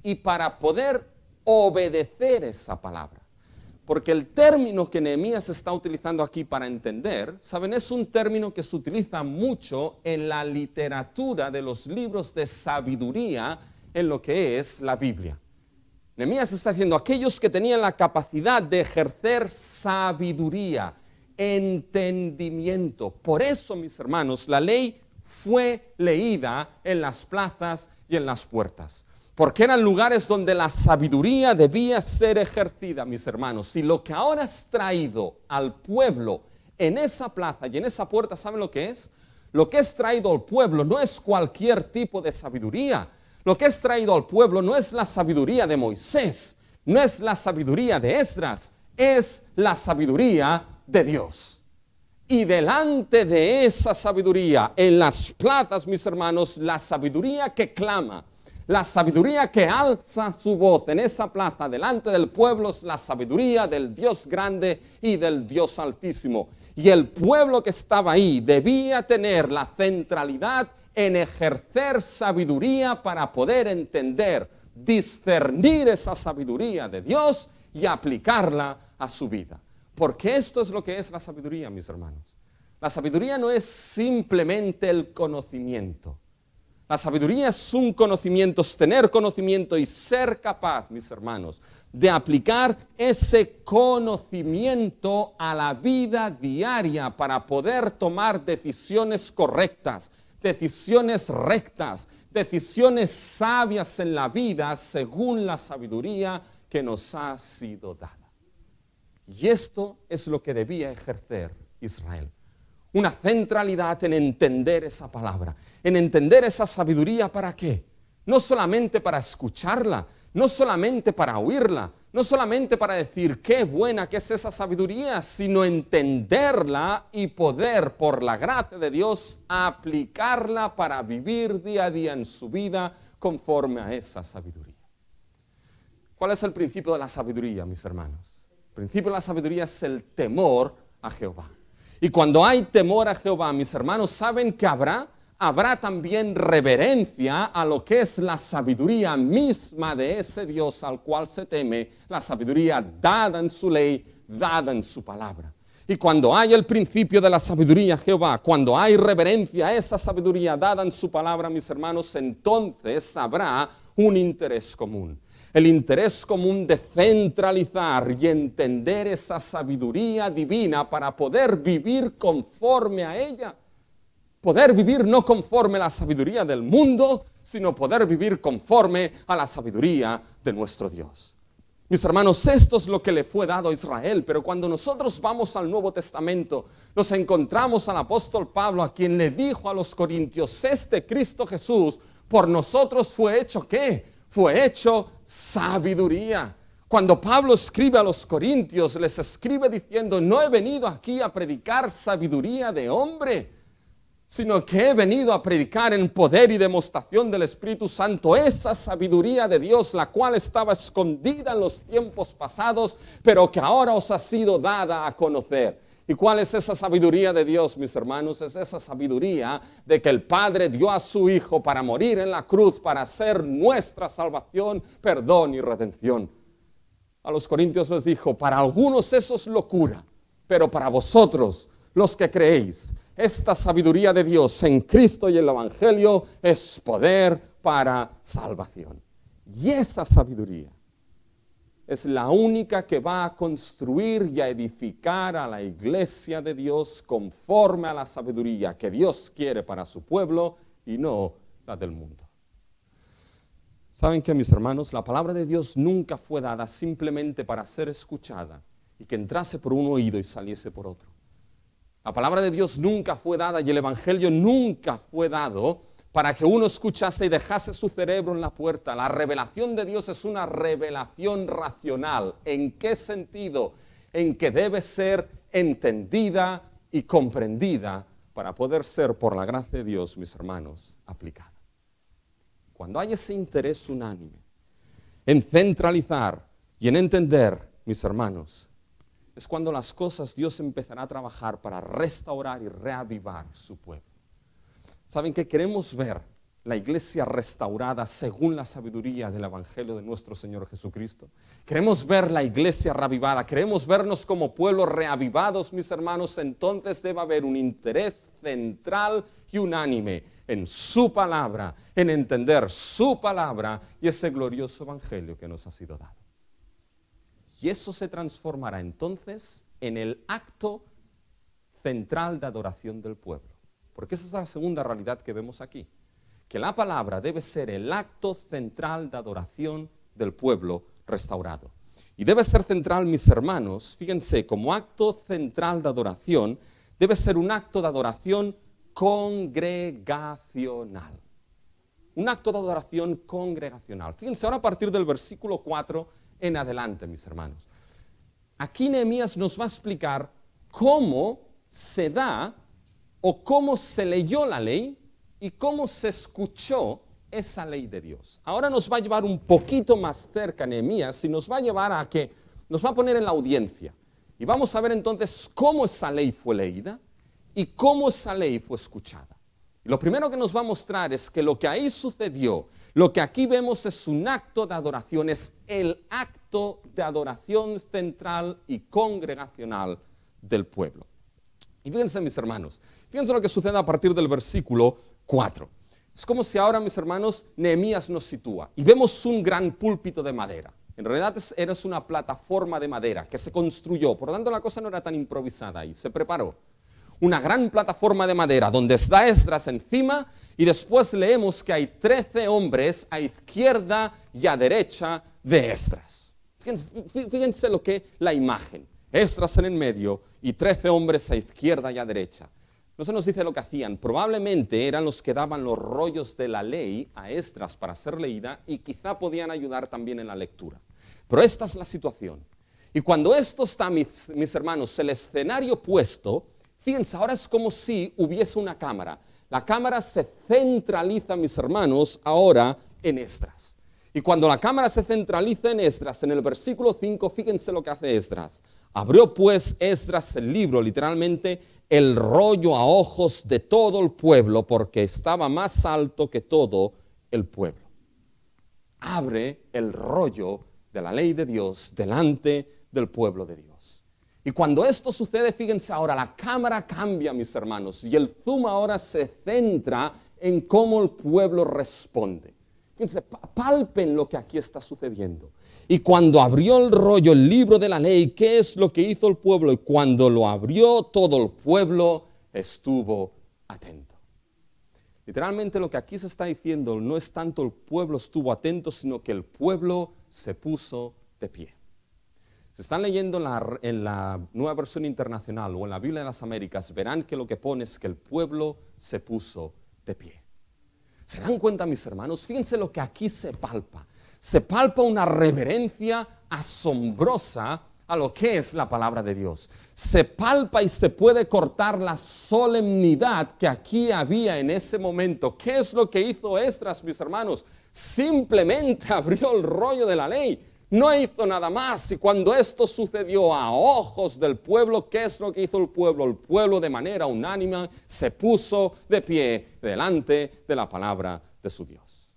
y para poder obedecer esa palabra, Porque el término que Nehemías está utilizando aquí para entender, ¿saben? Es un término que se utiliza mucho en la literatura de los libros de sabiduría en lo que es la Biblia. Nehemías está diciendo, aquellos que tenían la capacidad de ejercer sabiduría, entendimiento. Por eso, mis hermanos, la ley fue leída en las plazas y en las puertas. Porque eran lugares donde la sabiduría debía ser ejercida, mis hermanos. Y lo que ahora has traído al pueblo en esa plaza y en esa puerta, ¿saben lo que es? Lo que es traído al pueblo no es cualquier tipo de sabiduría. Lo que es traído al pueblo no es la sabiduría de Moisés, no es la sabiduría de Esdras, es la sabiduría de Dios. Y delante de esa sabiduría, en las plazas, mis hermanos, la sabiduría que clama, la sabiduría que alza su voz en esa plaza delante del pueblo es la sabiduría del Dios grande y del Dios altísimo. Y el pueblo que estaba ahí debía tener la centralidad en ejercer sabiduría para poder entender, discernir esa sabiduría de Dios y aplicarla a su vida. Porque esto es lo que es la sabiduría, mis hermanos. La sabiduría no es simplemente el conocimiento. La sabiduría es un conocimiento, es tener conocimiento y ser capaz, mis hermanos, de aplicar ese conocimiento a la vida diaria para poder tomar decisiones correctas, decisiones rectas, decisiones sabias en la vida según la sabiduría que nos ha sido dada. Y esto es lo que debía ejercer Israel. Una centralidad en entender esa palabra, en entender esa sabiduría. ¿Para qué? No solamente para escucharla, no solamente para oírla, no solamente para decir qué buena que es esa sabiduría, sino entenderla y poder, por la gracia de Dios, aplicarla para vivir día a día en su vida conforme a esa sabiduría. ¿Cuál es el principio de la sabiduría, mis hermanos? El principio de la sabiduría es el temor a Jehová. Y cuando hay temor a Jehová, mis hermanos, ¿saben que habrá también reverencia a lo que es la sabiduría misma de ese Dios al cual se teme, la sabiduría dada en su ley, dada en su palabra? Y cuando hay el principio de la sabiduría Jehová, cuando hay reverencia a esa sabiduría dada en su palabra, mis hermanos, entonces habrá un interés común. El interés común de centralizar y entender esa sabiduría divina para poder vivir conforme a ella. Poder vivir no conforme a la sabiduría del mundo, sino poder vivir conforme a la sabiduría de nuestro Dios. Mis hermanos, esto es lo que le fue dado a Israel, pero cuando nosotros vamos al Nuevo Testamento, nos encontramos al apóstol Pablo, a quien le dijo a los corintios, este Cristo Jesús por nosotros fue hecho, ¿qué? Fue hecho sabiduría. Cuando Pablo escribe a los corintios, les escribe diciendo, no he venido aquí a predicar sabiduría de hombre, sino que he venido a predicar en poder y demostración del Espíritu Santo esa sabiduría de Dios, la cual estaba escondida en los tiempos pasados, pero que ahora os ha sido dada a conocer. ¿Y cuál es esa sabiduría de Dios, mis hermanos? Es esa sabiduría de que el Padre dio a su Hijo para morir en la cruz, para hacer nuestra salvación, perdón y redención. A los corintios les dijo, para algunos eso es locura, pero para vosotros, los que creéis, esta sabiduría de Dios en Cristo y el Evangelio es poder para salvación. Y esa sabiduría es la única que va a construir y a edificar a la iglesia de Dios conforme a la sabiduría que Dios quiere para su pueblo y no la del mundo. ¿Saben qué, mis hermanos? La palabra de Dios nunca fue dada simplemente para ser escuchada y que entrase por un oído y saliese por otro. La palabra de Dios nunca fue dada y el Evangelio nunca fue dado para que uno escuchase y dejase su cerebro en la puerta. La revelación de Dios es una revelación racional. ¿En qué sentido? En que debe ser entendida y comprendida para poder ser, por la gracia de Dios, mis hermanos, aplicada. Cuando hay ese interés unánime en centralizar y en entender, mis hermanos, es cuando las cosas Dios empezará a trabajar para restaurar y reavivar su pueblo. ¿Saben qué? Queremos ver la iglesia restaurada según la sabiduría del Evangelio de nuestro Señor Jesucristo? Queremos ver la iglesia reavivada, queremos vernos como pueblo reavivados, mis hermanos. Entonces debe haber un interés central y unánime en su palabra, en entender su palabra y ese glorioso Evangelio que nos ha sido dado. Y eso se transformará entonces en el acto central de adoración del pueblo. Porque esa es la segunda realidad que vemos aquí. Que la palabra debe ser el acto central de adoración del pueblo restaurado. Y debe ser central, mis hermanos, fíjense, como acto central de adoración, debe ser un acto de adoración congregacional. Un acto de adoración congregacional. Fíjense ahora a partir del versículo 4 en adelante, mis hermanos. Aquí Nehemías nos va a explicar cómo se da o cómo se leyó la ley y cómo se escuchó esa ley de Dios. Ahora nos va a llevar un poquito más cerca Nehemías y nos va a llevar a que nos va a poner en la audiencia. Y vamos a ver entonces cómo esa ley fue leída y cómo esa ley fue escuchada. Y lo primero que nos va a mostrar es que lo que ahí sucedió, lo que aquí vemos es un acto de adoración, es el acto de adoración central y congregacional del pueblo. Y fíjense, mis hermanos, fíjense lo que sucede a partir del versículo 4. Es como si ahora, mis hermanos, Nehemías nos sitúa y vemos un gran púlpito de madera. En realidad era una plataforma de madera que se construyó, por lo tanto la cosa no era tan improvisada y se preparó. Una gran plataforma de madera donde está Esdras encima y después leemos que hay 13 hombres a izquierda y a derecha de Esdras. Fíjense lo que la imagen. Esdras en el medio y 13 hombres a izquierda y a derecha. No se nos dice lo que hacían. Probablemente eran los que daban los rollos de la ley a Esdras para ser leída y quizá podían ayudar también en la lectura. Pero esta es la situación. Y cuando esto está, mis hermanos, el escenario puesto, fíjense, ahora es como si hubiese una cámara. La cámara se centraliza, mis hermanos, ahora en Esdras. Y cuando la cámara se centraliza en Esdras, en el versículo 5, fíjense lo que hace Esdras. Abrió pues Esdras el libro, literalmente, el rollo a ojos de todo el pueblo, porque estaba más alto que todo el pueblo. Abre el rollo de la ley de Dios delante del pueblo de Dios. Y cuando esto sucede, fíjense ahora, la cámara cambia, mis hermanos, y el zoom ahora se centra en cómo el pueblo responde. Fíjense, palpen lo que aquí está sucediendo. Y cuando abrió el rollo, el libro de la ley, ¿qué es lo que hizo el pueblo? Y cuando lo abrió, todo el pueblo estuvo atento. Literalmente lo que aquí se está diciendo no es tanto el pueblo estuvo atento, sino que el pueblo se puso de pie. Si están leyendo en la Nueva Versión Internacional o en la Biblia de las Américas, verán que lo que pone es que el pueblo se puso de pie. ¿Se dan cuenta, mis hermanos? Fíjense lo que aquí se palpa. Se palpa una reverencia asombrosa a lo que es la palabra de Dios. Se palpa y se puede cortar la solemnidad que aquí había en ese momento. ¿Qué es lo que hizo Esdras, mis hermanos? Simplemente abrió el rollo de la ley. No hizo nada más. Y cuando esto sucedió a ojos del pueblo, ¿qué es lo que hizo el pueblo? El pueblo de manera unánime se puso de pie delante de la palabra de su Dios.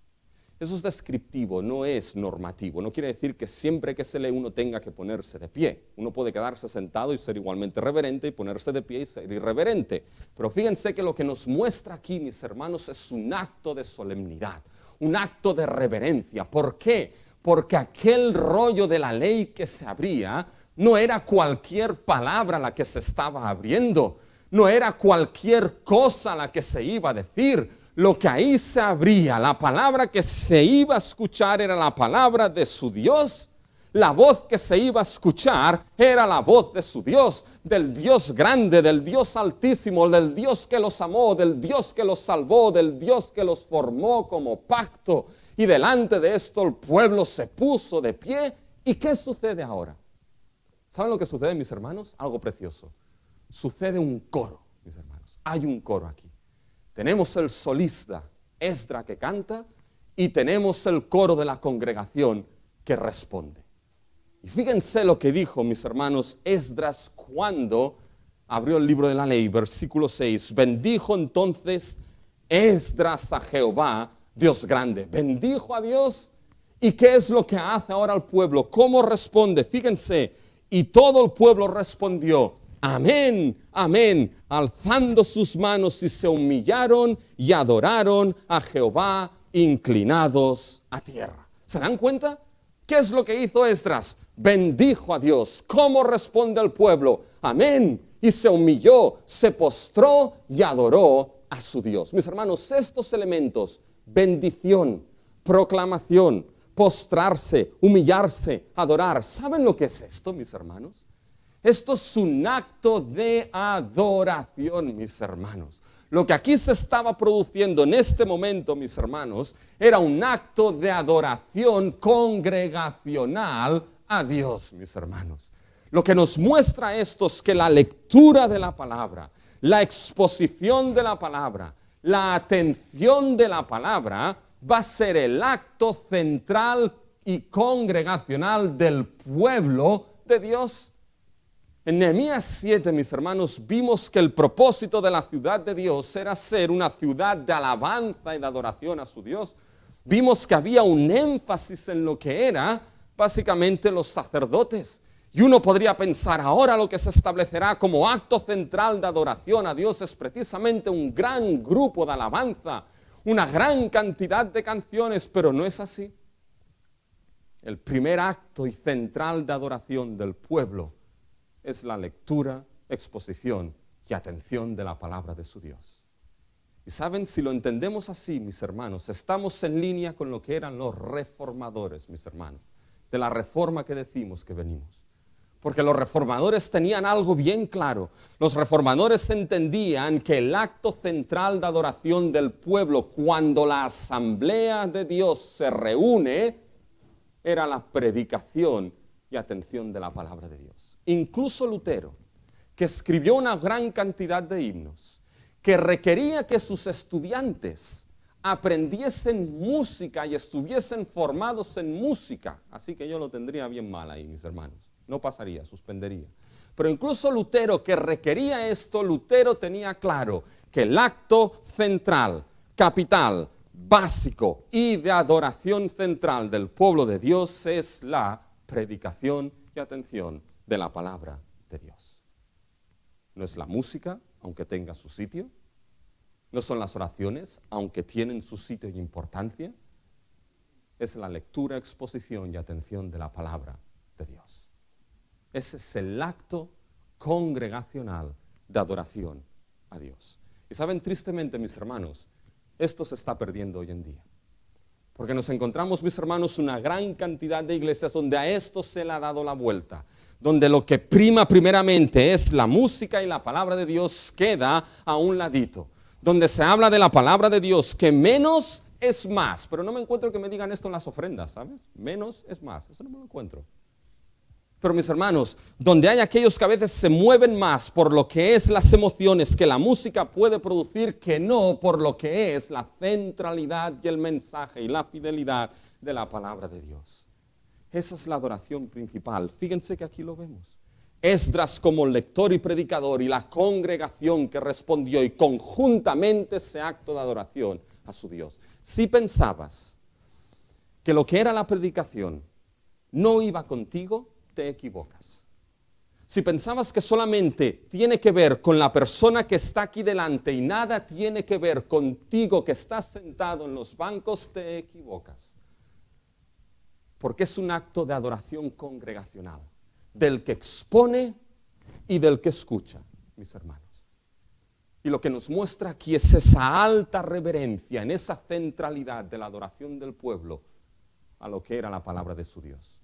Eso es descriptivo, no es normativo. No quiere decir que siempre que se lee uno tenga que ponerse de pie. Uno puede quedarse sentado y ser igualmente reverente y ponerse de pie y ser irreverente. Pero fíjense que lo que nos muestra aquí, mis hermanos, es un acto de solemnidad, un acto de reverencia. ¿Por qué? Porque aquel rollo de la ley que se abría no era cualquier palabra la que se estaba abriendo, no era cualquier cosa la que se iba a decir. Lo que ahí se abría, la palabra que se iba a escuchar era la palabra de su Dios. La voz que se iba a escuchar era la voz de su Dios, del Dios grande, del Dios altísimo, del Dios que los amó, del Dios que los salvó, del Dios que los formó como pacto. Y delante de esto el pueblo se puso de pie. ¿Y qué sucede ahora? ¿Saben lo que sucede, mis hermanos? Algo precioso. Sucede un coro, mis hermanos. Hay un coro aquí. Tenemos el solista Esdras que canta y tenemos el coro de la congregación que responde. Y fíjense lo que dijo, mis hermanos, Esdras cuando abrió el libro de la ley, versículo 6. Bendijo entonces Esdras a Jehová Dios grande. Bendijo a Dios. ¿Y qué es lo que hace ahora el pueblo? ¿Cómo responde? Fíjense, y todo el pueblo respondió, amén, amén, alzando sus manos y se humillaron y adoraron a Jehová inclinados a tierra. ¿Se dan cuenta? ¿Qué es lo que hizo Esdras? Bendijo a Dios. ¿Cómo responde el pueblo? Amén. Y se humilló, se postró y adoró a su Dios. Mis hermanos, estos elementos, bendición, proclamación, postrarse, humillarse, adorar. ¿Saben lo que es esto, mis hermanos? Esto es un acto de adoración, mis hermanos. Lo que aquí se estaba produciendo en este momento, mis hermanos, era un acto de adoración congregacional a Dios, mis hermanos. Lo que nos muestra esto es que la lectura de la palabra, la exposición de la palabra, la atención de la palabra va a ser el acto central y congregacional del pueblo de Dios. En Nehemías 7, mis hermanos, vimos que el propósito de la ciudad de Dios era ser una ciudad de alabanza y de adoración a su Dios. Vimos que había un énfasis en lo que era básicamente los sacerdotes. Y uno podría pensar, ahora lo que se establecerá como acto central de adoración a Dios es precisamente un gran grupo de alabanza, una gran cantidad de canciones, pero no es así. El primer acto y central de adoración del pueblo es la lectura, exposición y atención de la palabra de su Dios. Y saben, si lo entendemos así, mis hermanos, estamos en línea con lo que eran los reformadores, mis hermanos, de la reforma que decimos que venimos. Porque los reformadores tenían algo bien claro. Los reformadores entendían que el acto central de adoración del pueblo, cuando la asamblea de Dios se reúne, era la predicación y atención de la palabra de Dios. Incluso Lutero, que escribió una gran cantidad de himnos, que requería que sus estudiantes aprendiesen música y estuviesen formados en música. Así que yo lo tendría bien mal ahí, mis hermanos. No pasaría, suspendería. Pero incluso Lutero, que requería esto, Lutero tenía claro que el acto central, capital, básico y de adoración central del pueblo de Dios es la predicación y atención de la palabra de Dios. No es la música, aunque tenga su sitio. No son las oraciones, aunque tienen su sitio y importancia. Es la lectura, exposición y atención de la palabra de Dios. Ese es el acto congregacional de adoración a Dios. Y saben, tristemente, mis hermanos, esto se está perdiendo hoy en día. Porque nos encontramos, mis hermanos, una gran cantidad de iglesias donde a esto se le ha dado la vuelta. Donde lo que prima primeramente es la música y la palabra de Dios queda a un ladito. Donde se habla de la palabra de Dios, que menos es más. Pero no me encuentro que me digan esto en las ofrendas, ¿sabes? Menos es más. Eso no me lo encuentro. Pero mis hermanos, donde hay aquellos que a veces se mueven más por lo que es las emociones que la música puede producir que no por lo que es la centralidad y el mensaje y la fidelidad de la palabra de Dios. Esa es la adoración principal. Fíjense que aquí lo vemos. Esdras como lector y predicador y la congregación que respondió y conjuntamente ese acto de adoración a su Dios. Si pensabas que lo que era la predicación no iba contigo, te equivocas. Si pensabas que solamente tiene que ver con la persona que está aquí delante y nada tiene que ver contigo que estás sentado en los bancos, te equivocas. Porque es un acto de adoración congregacional, del que expone y del que escucha, mis hermanos. Y lo que nos muestra aquí es esa alta reverencia, en esa centralidad de la adoración del pueblo a lo que era la palabra de su Dios.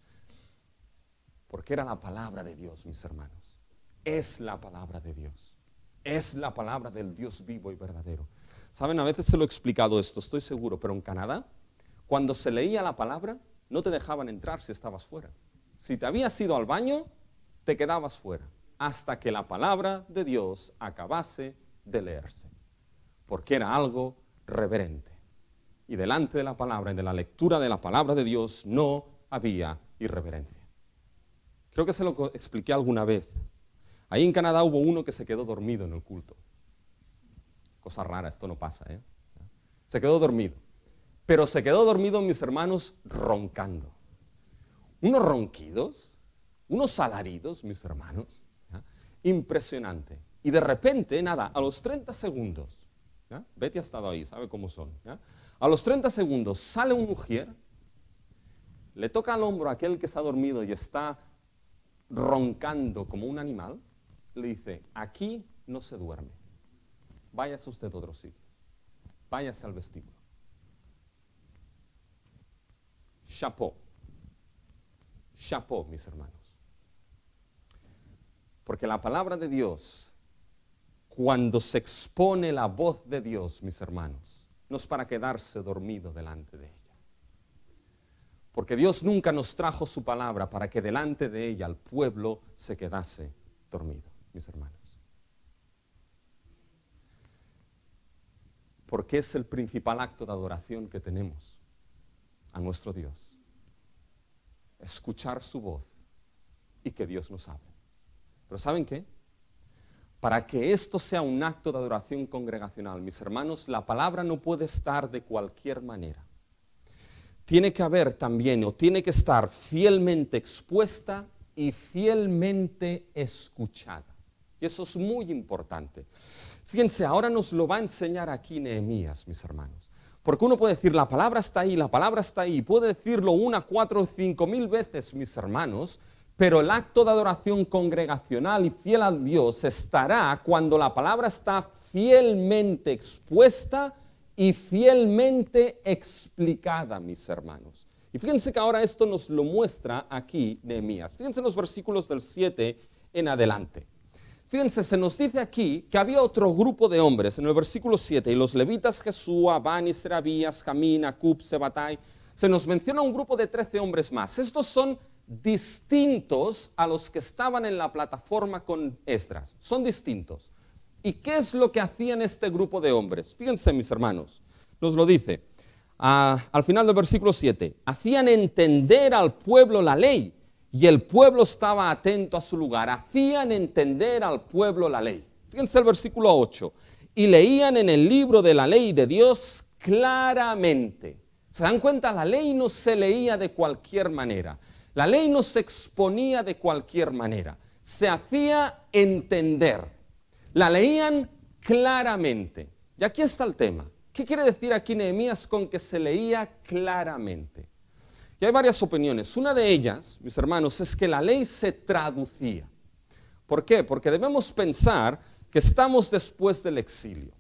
Porque era la palabra de Dios, mis hermanos. Es la palabra de Dios. Es la palabra del Dios vivo y verdadero. Saben, a veces se lo he explicado esto, estoy seguro, pero en Canadá, cuando se leía la palabra, no te dejaban entrar si estabas fuera. Si te habías ido al baño, te quedabas fuera, hasta que la palabra de Dios acabase de leerse. Porque era algo reverente. Y delante de la palabra y de la lectura de la palabra de Dios no había irreverencia. Creo que se lo expliqué alguna vez. Ahí en Canadá hubo uno que se quedó dormido en el culto. Cosa rara, esto no pasa, ¿eh? Se quedó dormido. pero se quedó dormido, mis hermanos, roncando. Unos ronquidos, unos alaridos, mis hermanos, ¿ya? Impresionante. Y de repente, nada, a los 30 segundos, ¿ya? Betty ha estado ahí, sabe cómo son, ¿ya? A los 30 segundos sale un ujier, le toca al hombro a aquel que se ha dormido y está roncando como un animal, le dice, aquí no se duerme, váyase usted a otro sitio, váyase al vestíbulo. Chapeau, chapeau, mis hermanos. Porque la palabra de Dios, cuando se expone la voz de Dios, mis hermanos, no es para quedarse dormido delante de ella. Porque Dios nunca nos trajo su palabra para que delante de ella el pueblo se quedase dormido, mis hermanos. Porque es el principal acto de adoración que tenemos a nuestro Dios. Escuchar su voz y que Dios nos hable. Pero ¿saben qué? Para que esto sea un acto de adoración congregacional, mis hermanos, la palabra no puede estar de cualquier manera. Tiene que haber también, o tiene que estar fielmente expuesta y fielmente escuchada. Y eso es muy importante. Fíjense, ahora nos lo va a enseñar aquí Nehemías, mis hermanos. Porque uno puede decir, la palabra está ahí, puede decirlo 1, 4 o 5 mil veces, mis hermanos, pero el acto de adoración congregacional y fiel a Dios estará cuando la palabra está fielmente expuesta y fielmente explicada, mis hermanos. Y fíjense que ahora esto nos lo muestra aquí Nehemías. Fíjense en los versículos del 7 en adelante. Fíjense, se nos dice aquí que había otro grupo de hombres, en el versículo 7, y los levitas Jesúa, Bani, Serabías, Jamín, Acub, Sebatai, se nos menciona un grupo de 13 hombres más. Estos son distintos a los que estaban en la plataforma con Esdras, son distintos. ¿Y qué es lo que hacían este grupo de hombres? Fíjense, mis hermanos, nos lo dice al final del versículo 7, hacían entender al pueblo la ley, y el pueblo estaba atento a su lugar. Hacían entender al pueblo la ley. Fíjense el versículo 8. Y leían en el libro de la ley de Dios claramente. ¿Se dan cuenta? La ley no se leía de cualquier manera. La ley no se exponía de cualquier manera. Se hacía entender. La leían claramente. Y aquí está el tema. ¿Qué quiere decir aquí Nehemías con que se leía claramente? Y hay varias opiniones. Una de ellas, mis hermanos, es que la ley se traducía. ¿Por qué? Porque debemos pensar que estamos después del exilio.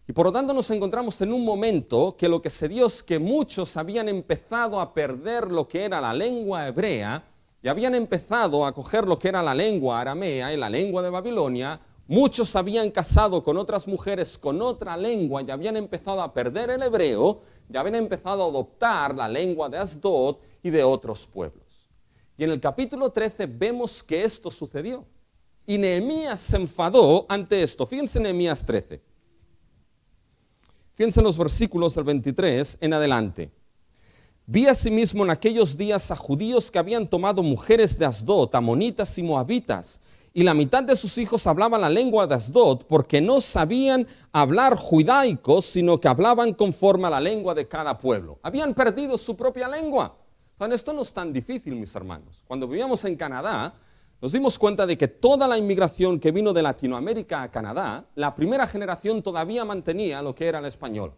Y por lo tanto nos encontramos en un momento que lo que se dio es que muchos habían empezado a perder lo que era la lengua hebrea y habían empezado a coger lo que era la lengua aramea y la lengua de Babilonia. Muchos habían casado con otras mujeres con otra lengua y habían empezado a perder el hebreo. Ya habían empezado a adoptar la lengua de Asdod y de otros pueblos. Y en el capítulo 13 vemos que esto sucedió. Y Nehemías se enfadó ante esto. Fíjense en Nehemías 13. Fíjense en los versículos del 23 en adelante. Vi asimismo en aquellos días a judíos que habían tomado mujeres de Asdod, amonitas y moabitas, y la mitad de sus hijos hablaban la lengua de Asdod porque no sabían hablar judaico, sino que hablaban conforme a la lengua de cada pueblo. Habían perdido su propia lengua. Entonces, esto no es tan difícil, mis hermanos. Cuando vivíamos en Canadá, nos dimos cuenta de que toda la inmigración que vino de Latinoamérica a Canadá, la primera generación todavía mantenía lo que era el español.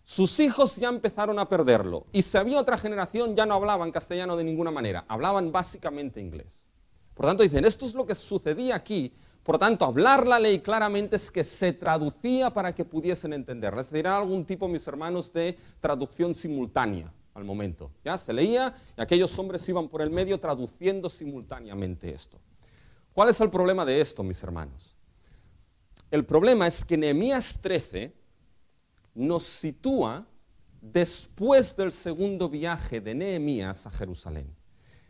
Sus hijos ya empezaron a perderlo. Y si había otra generación, ya no hablaban castellano de ninguna manera. Hablaban básicamente inglés. Por tanto, dicen, esto es lo que sucedía aquí. Por tanto, hablar la ley claramente es que se traducía para que pudiesen entenderla. Es decir, era algún tipo, mis hermanos, de traducción simultánea al momento. ¿Ya? Se leía y aquellos hombres iban por el medio traduciendo simultáneamente esto. ¿Cuál es el problema de esto, mis hermanos? El problema es que Nehemías 13 nos sitúa después del segundo viaje de Nehemías a Jerusalén.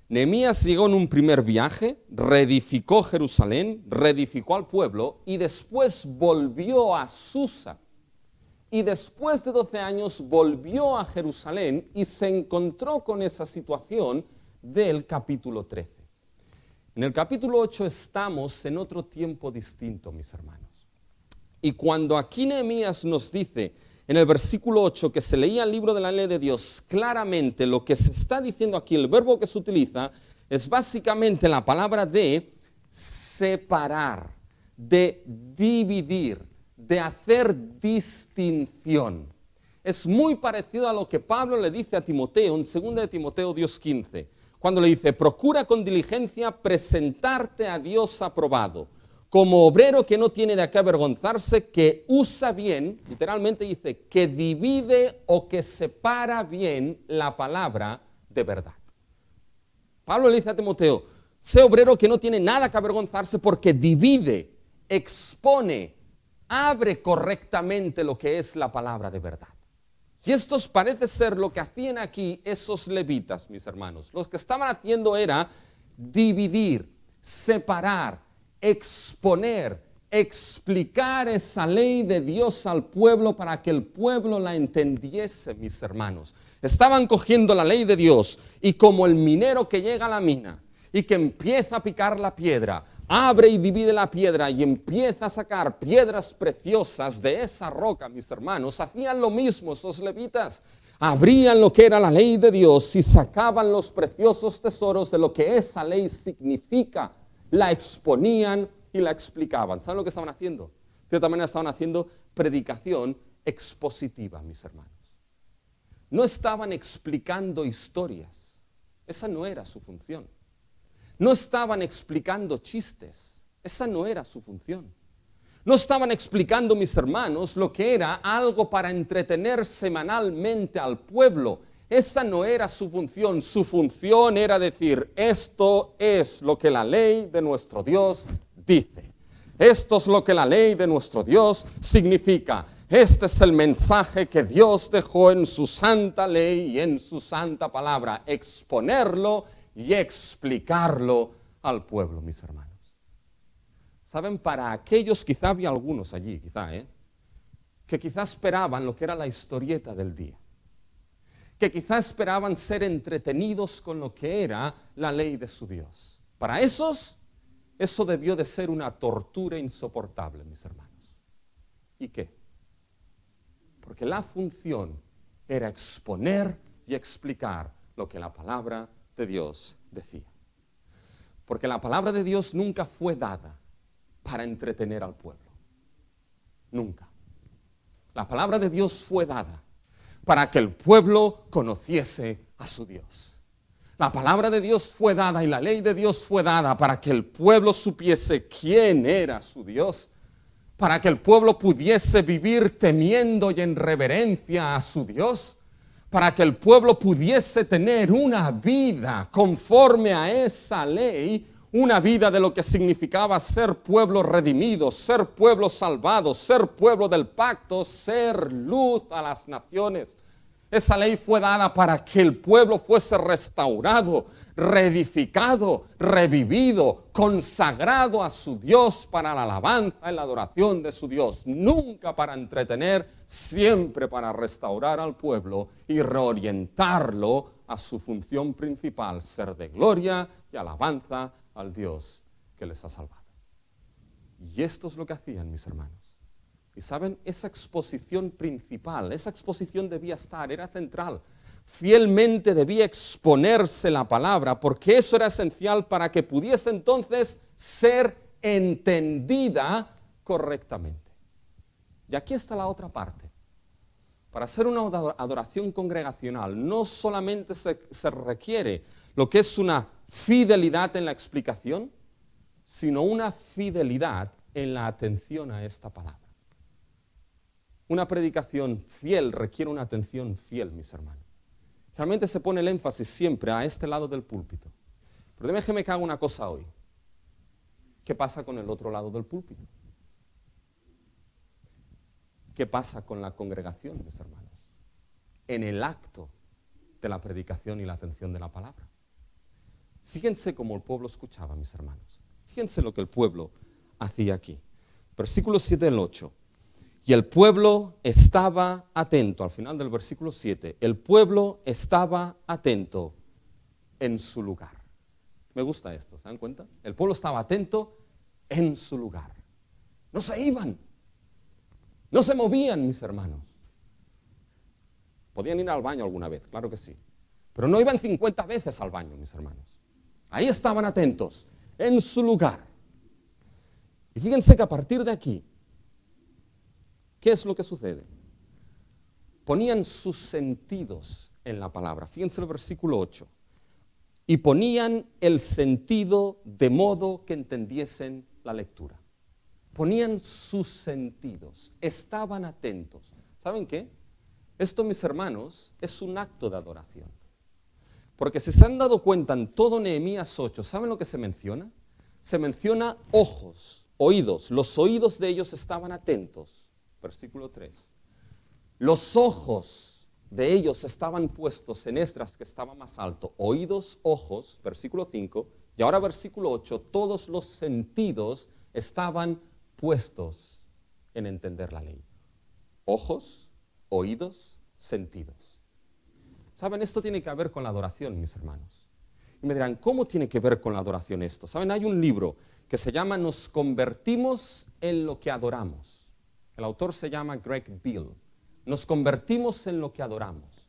Nehemías llegó en un primer viaje, reedificó Jerusalén, reedificó al pueblo y después volvió a Susa. Y después de 12 años volvió a Jerusalén y se encontró con esa situación del capítulo 13. En el capítulo 8 estamos en otro tiempo distinto, mis hermanos. Y cuando aquí Nehemías nos dice en el versículo 8, que se leía el libro de la ley de Dios, claramente lo que se está diciendo aquí, el verbo que se utiliza, es básicamente la palabra de separar, de dividir, de hacer distinción. Es muy parecido a lo que Pablo le dice a Timoteo en 2 de Timoteo 2:15, cuando le dice, procura con diligencia presentarte a Dios aprobado, como obrero que no tiene de qué avergonzarse, que usa bien, literalmente dice, que divide o que separa bien la palabra de verdad. Pablo le dice a Timoteo, sé obrero que no tiene nada que avergonzarse porque divide, expone, abre correctamente lo que es la palabra de verdad. Y esto parece ser lo que hacían aquí esos levitas, mis hermanos. Lo que estaban haciendo era dividir, separar, exponer, explicar esa ley de Dios al pueblo para que el pueblo la entendiese, mis hermanos. Estaban cogiendo la ley de Dios y como el minero que llega a la mina y que empieza a picar la piedra, abre y divide la piedra y empieza a sacar piedras preciosas de esa roca, mis hermanos, hacían lo mismo esos levitas. Abrían lo que era la ley de Dios y sacaban los preciosos tesoros de lo que esa ley significa. La exponían y la explicaban. ¿Saben lo que estaban haciendo? De cierta manera estaban haciendo predicación expositiva, mis hermanos. No estaban explicando historias. Esa no era su función. No estaban explicando chistes. Esa no era su función. No estaban explicando, mis hermanos, lo que era algo para entretener semanalmente al pueblo. Esa no era su función. Su función era decir, esto es lo que la ley de nuestro Dios dice. Esto es lo que la ley de nuestro Dios significa. Este es el mensaje que Dios dejó en su santa ley y en su santa palabra. Exponerlo y explicarlo al pueblo, mis hermanos. ¿Saben? Para aquellos, quizá había algunos allí, que quizá esperaban lo que era la historieta del día. Que quizá esperaban ser entretenidos con lo que era la ley de su Dios. Para esos, eso debió de ser una tortura insoportable, mis hermanos. ¿Y qué? Porque la función era exponer y explicar lo que la palabra de Dios decía. Porque la palabra de Dios nunca fue dada para entretener al pueblo. Nunca. La palabra de Dios fue dada para que el pueblo conociese a su Dios. La palabra de Dios fue dada y la ley de Dios fue dada para que el pueblo supiese quién era su Dios, para que el pueblo pudiese vivir temiendo y en reverencia a su Dios, para que el pueblo pudiese tener una vida conforme a esa ley, una vida de lo que significaba ser pueblo redimido, ser pueblo salvado, ser pueblo del pacto, ser luz a las naciones. Esa ley fue dada para que el pueblo fuese restaurado, reedificado, revivido, consagrado a su Dios para la alabanza y la adoración de su Dios. Nunca para entretener, siempre para restaurar al pueblo y reorientarlo a su función principal, ser de gloria y alabanza al Dios que les ha salvado. Y esto es lo que hacían, mis hermanos. Y saben, esa exposición principal, esa exposición debía estar, era central. Fielmente debía exponerse la palabra, porque eso era esencial para que pudiese entonces ser entendida correctamente. Y aquí está la otra parte. Para hacer una adoración congregacional no solamente se requiere lo que es una fidelidad en la explicación, sino una fidelidad en la atención a esta palabra. Una predicación fiel requiere una atención fiel, mis hermanos. Realmente se pone el énfasis siempre a este lado del púlpito. Pero déjeme que haga una cosa hoy. ¿Qué pasa con el otro lado del púlpito? ¿Qué pasa con la congregación, mis hermanos? En el acto de la predicación y la atención de la palabra. Fíjense cómo el pueblo escuchaba, mis hermanos. Fíjense lo que el pueblo hacía aquí. Versículo 7 al 8. Y el pueblo estaba atento, al final del versículo 7, el pueblo estaba atento en su lugar. Me gusta esto, ¿se dan cuenta? El pueblo estaba atento en su lugar. No se iban, no se movían, mis hermanos. Podían ir al baño alguna vez, claro que sí. Pero no iban 50 veces al baño, mis hermanos. Ahí estaban atentos, en su lugar. Y fíjense que a partir de aquí, ¿qué es lo que sucede? Ponían sus sentidos en la palabra. Fíjense el versículo 8. Y ponían el sentido de modo que entendiesen la lectura. Ponían sus sentidos, estaban atentos. ¿Saben qué? Esto, mis hermanos, es un acto de adoración. Porque si se han dado cuenta en todo Nehemías 8, ¿saben lo que se menciona? Se menciona ojos, oídos. Los oídos de ellos estaban atentos. Versículo 3. Los ojos de ellos estaban puestos en Esdras, que estaba más alto. Oídos, ojos, versículo 5. Y ahora versículo 8, todos los sentidos estaban puestos en entender la ley. Ojos, oídos, sentidos. ¿Saben? Esto tiene que ver con la adoración, mis hermanos. Y me dirán, ¿cómo tiene que ver con la adoración esto? ¿Saben? Hay un libro que se llama Nos convertimos en lo que adoramos. El autor se llama Greg Beale. Nos convertimos en lo que adoramos.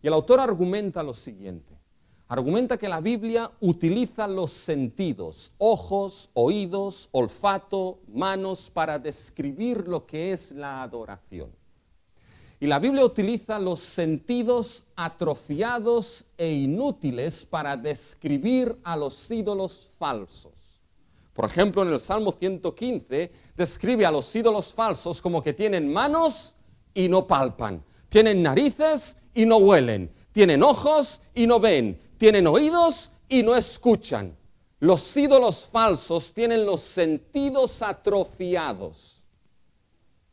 Y el autor argumenta lo siguiente. Argumenta que la Biblia utiliza los sentidos, ojos, oídos, olfato, manos, para describir lo que es la adoración. Y la Biblia utiliza los sentidos atrofiados e inútiles para describir a los ídolos falsos. Por ejemplo, en el Salmo 115 describe a los ídolos falsos como que tienen manos y no palpan, tienen narices y no huelen, tienen ojos y no ven, tienen oídos y no escuchan. Los ídolos falsos tienen los sentidos atrofiados.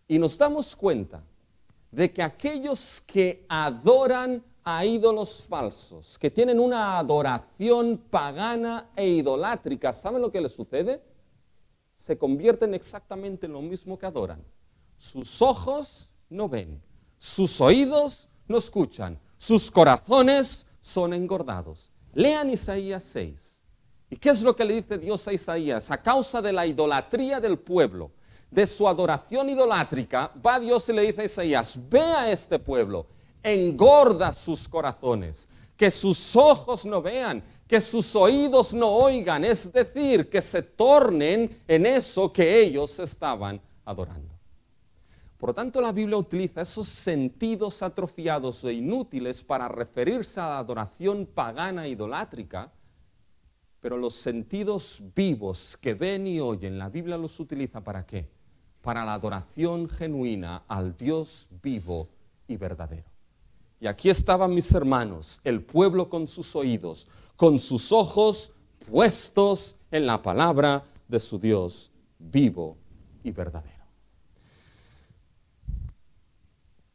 Y nos damos cuenta de que aquellos que adoran a ídolos falsos, que tienen una adoración pagana e idolátrica, ¿saben lo que les sucede? Se convierten exactamente en lo mismo que adoran. Sus ojos no ven, sus oídos no escuchan, sus corazones son engordados. Lean Isaías 6. ¿Y qué es lo que le dice Dios a Isaías? A causa de la idolatría del pueblo, de su adoración idolátrica, va Dios y le dice a Isaías, ve a este pueblo, engorda sus corazones, que sus ojos no vean, que sus oídos no oigan, es decir, que se tornen en eso que ellos estaban adorando. Por lo tanto, la Biblia utiliza esos sentidos atrofiados e inútiles para referirse a la adoración pagana e idolátrica, pero los sentidos vivos que ven y oyen, la Biblia los utiliza ¿para qué? Para la adoración genuina al Dios vivo y verdadero. Y aquí estaban mis hermanos, el pueblo con sus oídos, con sus ojos puestos en la palabra de su Dios vivo y verdadero.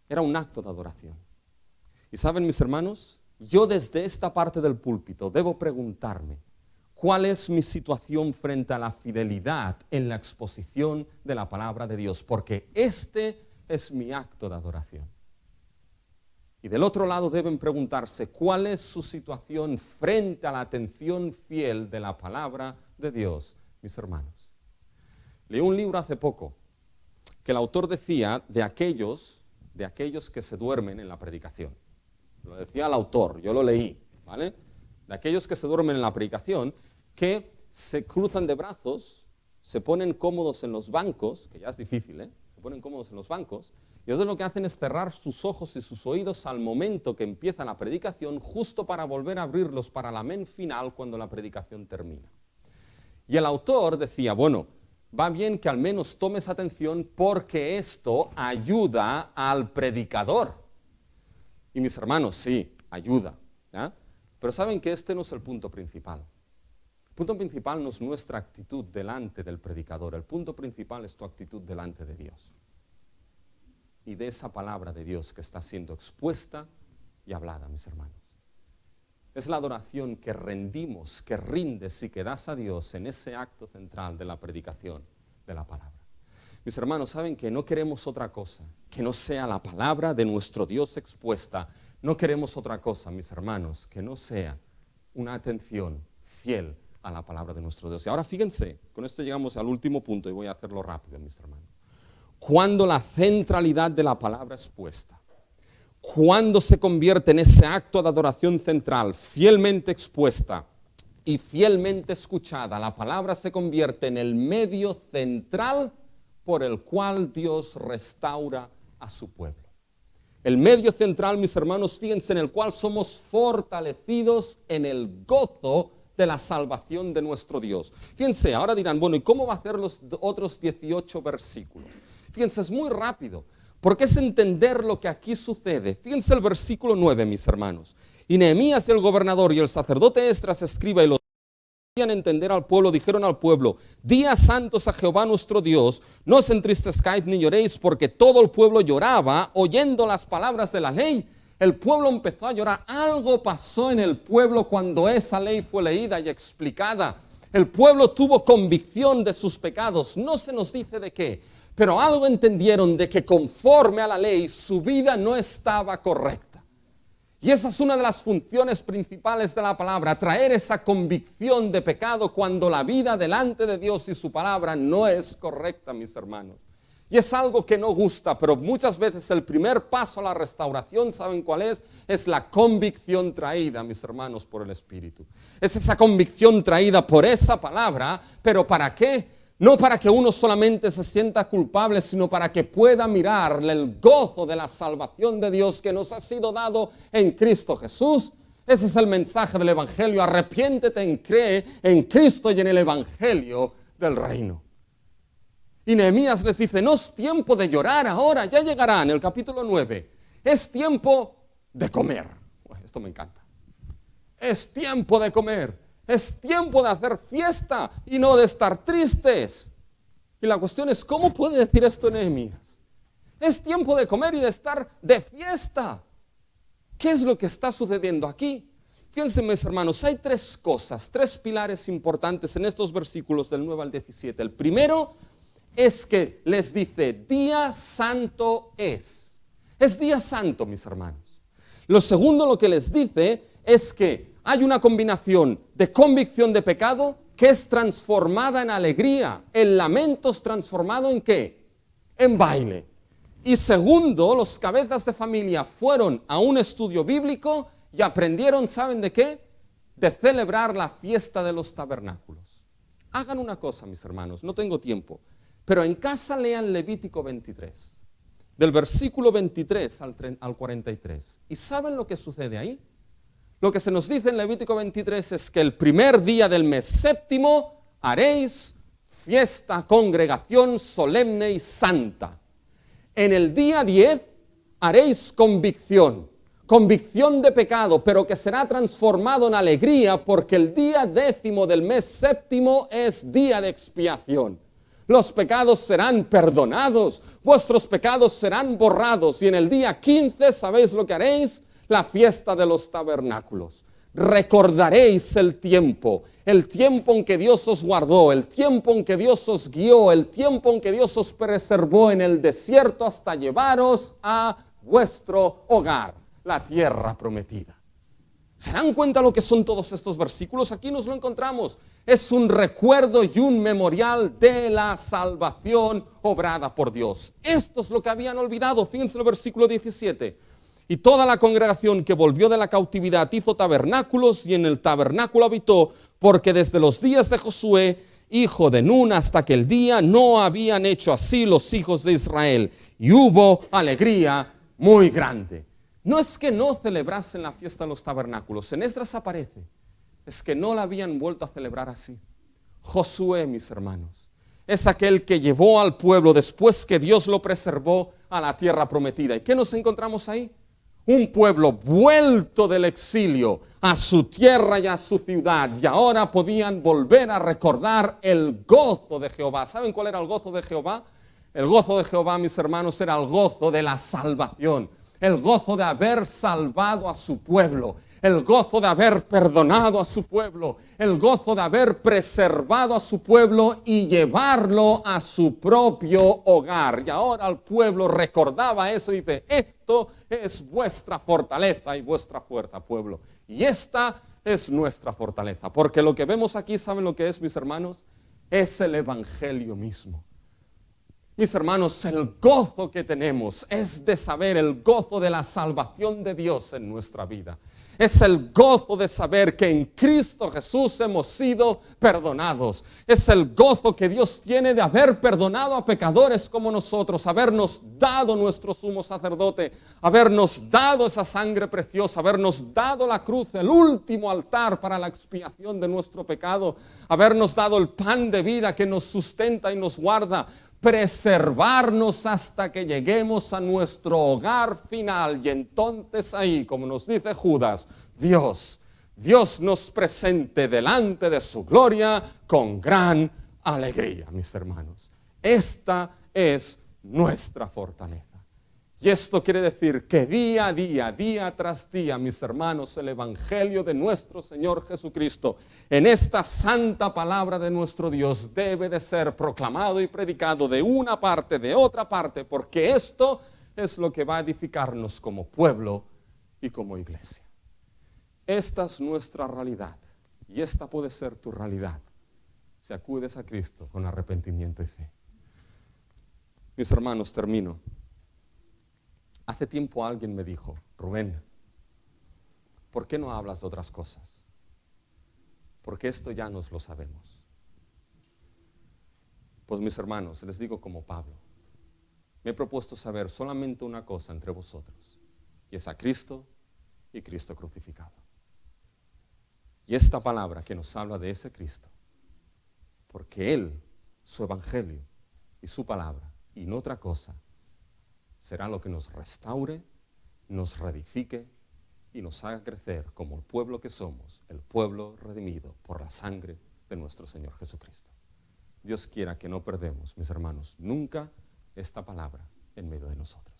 Era un acto de adoración. Y saben, mis hermanos, yo desde esta parte del púlpito debo preguntarme, ¿cuál es mi situación frente a la fidelidad en la exposición de la palabra de Dios? Porque este es mi acto de adoración. Y del otro lado deben preguntarse, ¿cuál es su situación frente a la atención fiel de la palabra de Dios, mis hermanos? Leí un libro hace poco que el autor decía de aquellos que se duermen en la predicación. Lo decía el autor, yo lo leí, ¿vale? De aquellos que se duermen en la predicación, que se cruzan de brazos, se ponen cómodos en los bancos, que ya es difícil, se ponen cómodos en los bancos, y entonces lo que hacen es cerrar sus ojos y sus oídos al momento que empieza la predicación, justo para volver a abrirlos para el amén final cuando la predicación termina. Y el autor decía, bueno, va bien que al menos tomes atención porque esto ayuda al predicador. Y mis hermanos, sí, ayuda, ¿ya? Pero saben que este no es el punto principal. El punto principal no es nuestra actitud delante del predicador, el punto principal es tu actitud delante de Dios. Y de esa palabra de Dios que está siendo expuesta y hablada, mis hermanos. Es la adoración que rendimos, que rindes y que das a Dios en ese acto central de la predicación de la palabra. Mis hermanos, saben que no queremos otra cosa que no sea la palabra de nuestro Dios expuesta. No queremos otra cosa, mis hermanos, que no sea una atención fiel a la palabra de nuestro Dios. Y ahora fíjense, con esto llegamos al último punto y voy a hacerlo rápido, mis hermanos. Cuando la centralidad de la palabra es puesta, cuando se convierte en ese acto de adoración central, fielmente expuesta y fielmente escuchada, la palabra se convierte en el medio central por el cual Dios restaura a su pueblo. El medio central, mis hermanos, fíjense, en el cual somos fortalecidos en el gozo de la salvación de nuestro Dios. Fíjense, ahora dirán, bueno, ¿y cómo va a hacer los otros 18 versículos? Fíjense, es muy rápido, porque es entender lo que aquí sucede. Fíjense el versículo 9, mis hermanos. Y Nehemías, el gobernador, y el sacerdote Esdras, escriba, y los que querían entender al pueblo, dijeron al pueblo: días santos a Jehová nuestro Dios, no os entristezcáis ni lloréis, porque todo el pueblo lloraba oyendo las palabras de la ley. El pueblo empezó a llorar. Algo pasó en el pueblo cuando esa ley fue leída y explicada. El pueblo tuvo convicción de sus pecados. No se nos dice de qué, pero algo entendieron, de que conforme a la ley su vida no estaba correcta. Y esa es una de las funciones principales de la palabra, traer esa convicción de pecado cuando la vida delante de Dios y su palabra no es correcta, mis hermanos. Y es algo que no gusta, pero muchas veces el primer paso a la restauración, ¿saben cuál es? Es la convicción traída, mis hermanos, por el Espíritu. Es esa convicción traída por esa palabra, pero ¿para qué? No para que uno solamente se sienta culpable, sino para que pueda mirar el gozo de la salvación de Dios que nos ha sido dado en Cristo Jesús. Ese es el mensaje del Evangelio. Arrepiéntete y cree en Cristo y en el Evangelio del reino. Y Nehemías les dice, no es tiempo de llorar ahora, ya llegará en el capítulo 9. Es tiempo de comer. Esto me encanta. Es tiempo de comer. Es tiempo de hacer fiesta y no de estar tristes. Y la cuestión es, ¿cómo puede decir esto Nehemías? Es tiempo de comer y de estar de fiesta. ¿Qué es lo que está sucediendo aquí? Fíjense, mis hermanos, hay tres cosas, tres pilares importantes en estos versículos del 9 al 17. El primero es que les dice, día santo es. Es día santo, mis hermanos. Lo segundo, lo que les dice es que hay una combinación de convicción de pecado que es transformada en alegría. El lamento es transformado ¿en qué? En baile. Y segundo, los cabezas de familia fueron a un estudio bíblico y aprendieron, ¿saben de qué? De celebrar la fiesta de los tabernáculos. Hagan una cosa, mis hermanos, no tengo tiempo, pero en casa lean Levítico 23, del versículo 23 al 43. ¿Y saben lo que sucede ahí? Lo que se nos dice en Levítico 23 es que el primer día del mes séptimo haréis fiesta, congregación solemne y santa. En el día 10 haréis convicción de pecado, pero que será transformado en alegría, porque el día 10 del mes séptimo es día de expiación. Los pecados serán perdonados, vuestros pecados serán borrados, y en el día 15, ¿sabéis lo que haréis? La fiesta de los tabernáculos. Recordaréis el tiempo en que Dios os guardó, el tiempo en que Dios os guió, el tiempo en que Dios os preservó en el desierto hasta llevaros a vuestro hogar, la tierra prometida. ¿Se dan cuenta lo que son todos estos versículos? Aquí nos lo encontramos. Es un recuerdo y un memorial de la salvación obrada por Dios. Esto es lo que habían olvidado. Fíjense el versículo 17. Y toda la congregación que volvió de la cautividad hizo tabernáculos y en el tabernáculo habitó, porque desde los días de Josué, hijo de Nun, hasta aquel día no habían hecho así los hijos de Israel. Y hubo alegría muy grande. No es que no celebrasen la fiesta de los tabernáculos, en Esdras aparece, es que no la habían vuelto a celebrar así. Josué, mis hermanos, es aquel que llevó al pueblo después que Dios lo preservó a la tierra prometida. ¿Y qué nos encontramos ahí? Un pueblo vuelto del exilio a su tierra y a su ciudad, y ahora podían volver a recordar el gozo de Jehová. ¿Saben cuál era el gozo de Jehová? El gozo de Jehová, mis hermanos, era el gozo de la salvación, el gozo de haber salvado a su pueblo, el gozo de haber perdonado a su pueblo, el gozo de haber preservado a su pueblo y llevarlo a su propio hogar. Y ahora el pueblo recordaba eso y dice, esto es vuestra fortaleza y vuestra fuerza, pueblo. Y esta es nuestra fortaleza. Porque lo que vemos aquí, ¿saben lo que es, mis hermanos? Es el Evangelio mismo. Mis hermanos, el gozo que tenemos es de saber el gozo de la salvación de Dios en nuestra vida. Es el gozo de saber que en Cristo Jesús hemos sido perdonados. Es el gozo que Dios tiene de haber perdonado a pecadores como nosotros, habernos dado nuestro sumo sacerdote, habernos dado esa sangre preciosa, habernos dado la cruz, el último altar para la expiación de nuestro pecado, habernos dado el pan de vida que nos sustenta y nos guarda, preservarnos hasta que lleguemos a nuestro hogar final. Y entonces ahí, como nos dice Judas, Dios nos presente delante de su gloria con gran alegría, mis hermanos. Esta es nuestra fortaleza. Y esto quiere decir que día a día, día tras día, mis hermanos, el Evangelio de nuestro Señor Jesucristo, en esta santa palabra de nuestro Dios, debe de ser proclamado y predicado de una parte, de otra parte, porque esto es lo que va a edificarnos como pueblo y como iglesia. Esta es nuestra realidad y esta puede ser tu realidad si acudes a Cristo con arrepentimiento y fe. Mis hermanos, termino. Hace tiempo alguien me dijo, Rubén, ¿por qué no hablas de otras cosas? Porque esto ya nos lo sabemos. Pues mis hermanos, les digo como Pablo, me he propuesto saber solamente una cosa entre vosotros, y es a Cristo y Cristo crucificado. Y esta palabra que nos habla de ese Cristo, porque Él, su evangelio y su palabra, y no otra cosa, será lo que nos restaure, nos reedifique y nos haga crecer como el pueblo que somos, el pueblo redimido por la sangre de nuestro Señor Jesucristo. Dios quiera que no perdemos, mis hermanos, nunca esta palabra en medio de nosotros.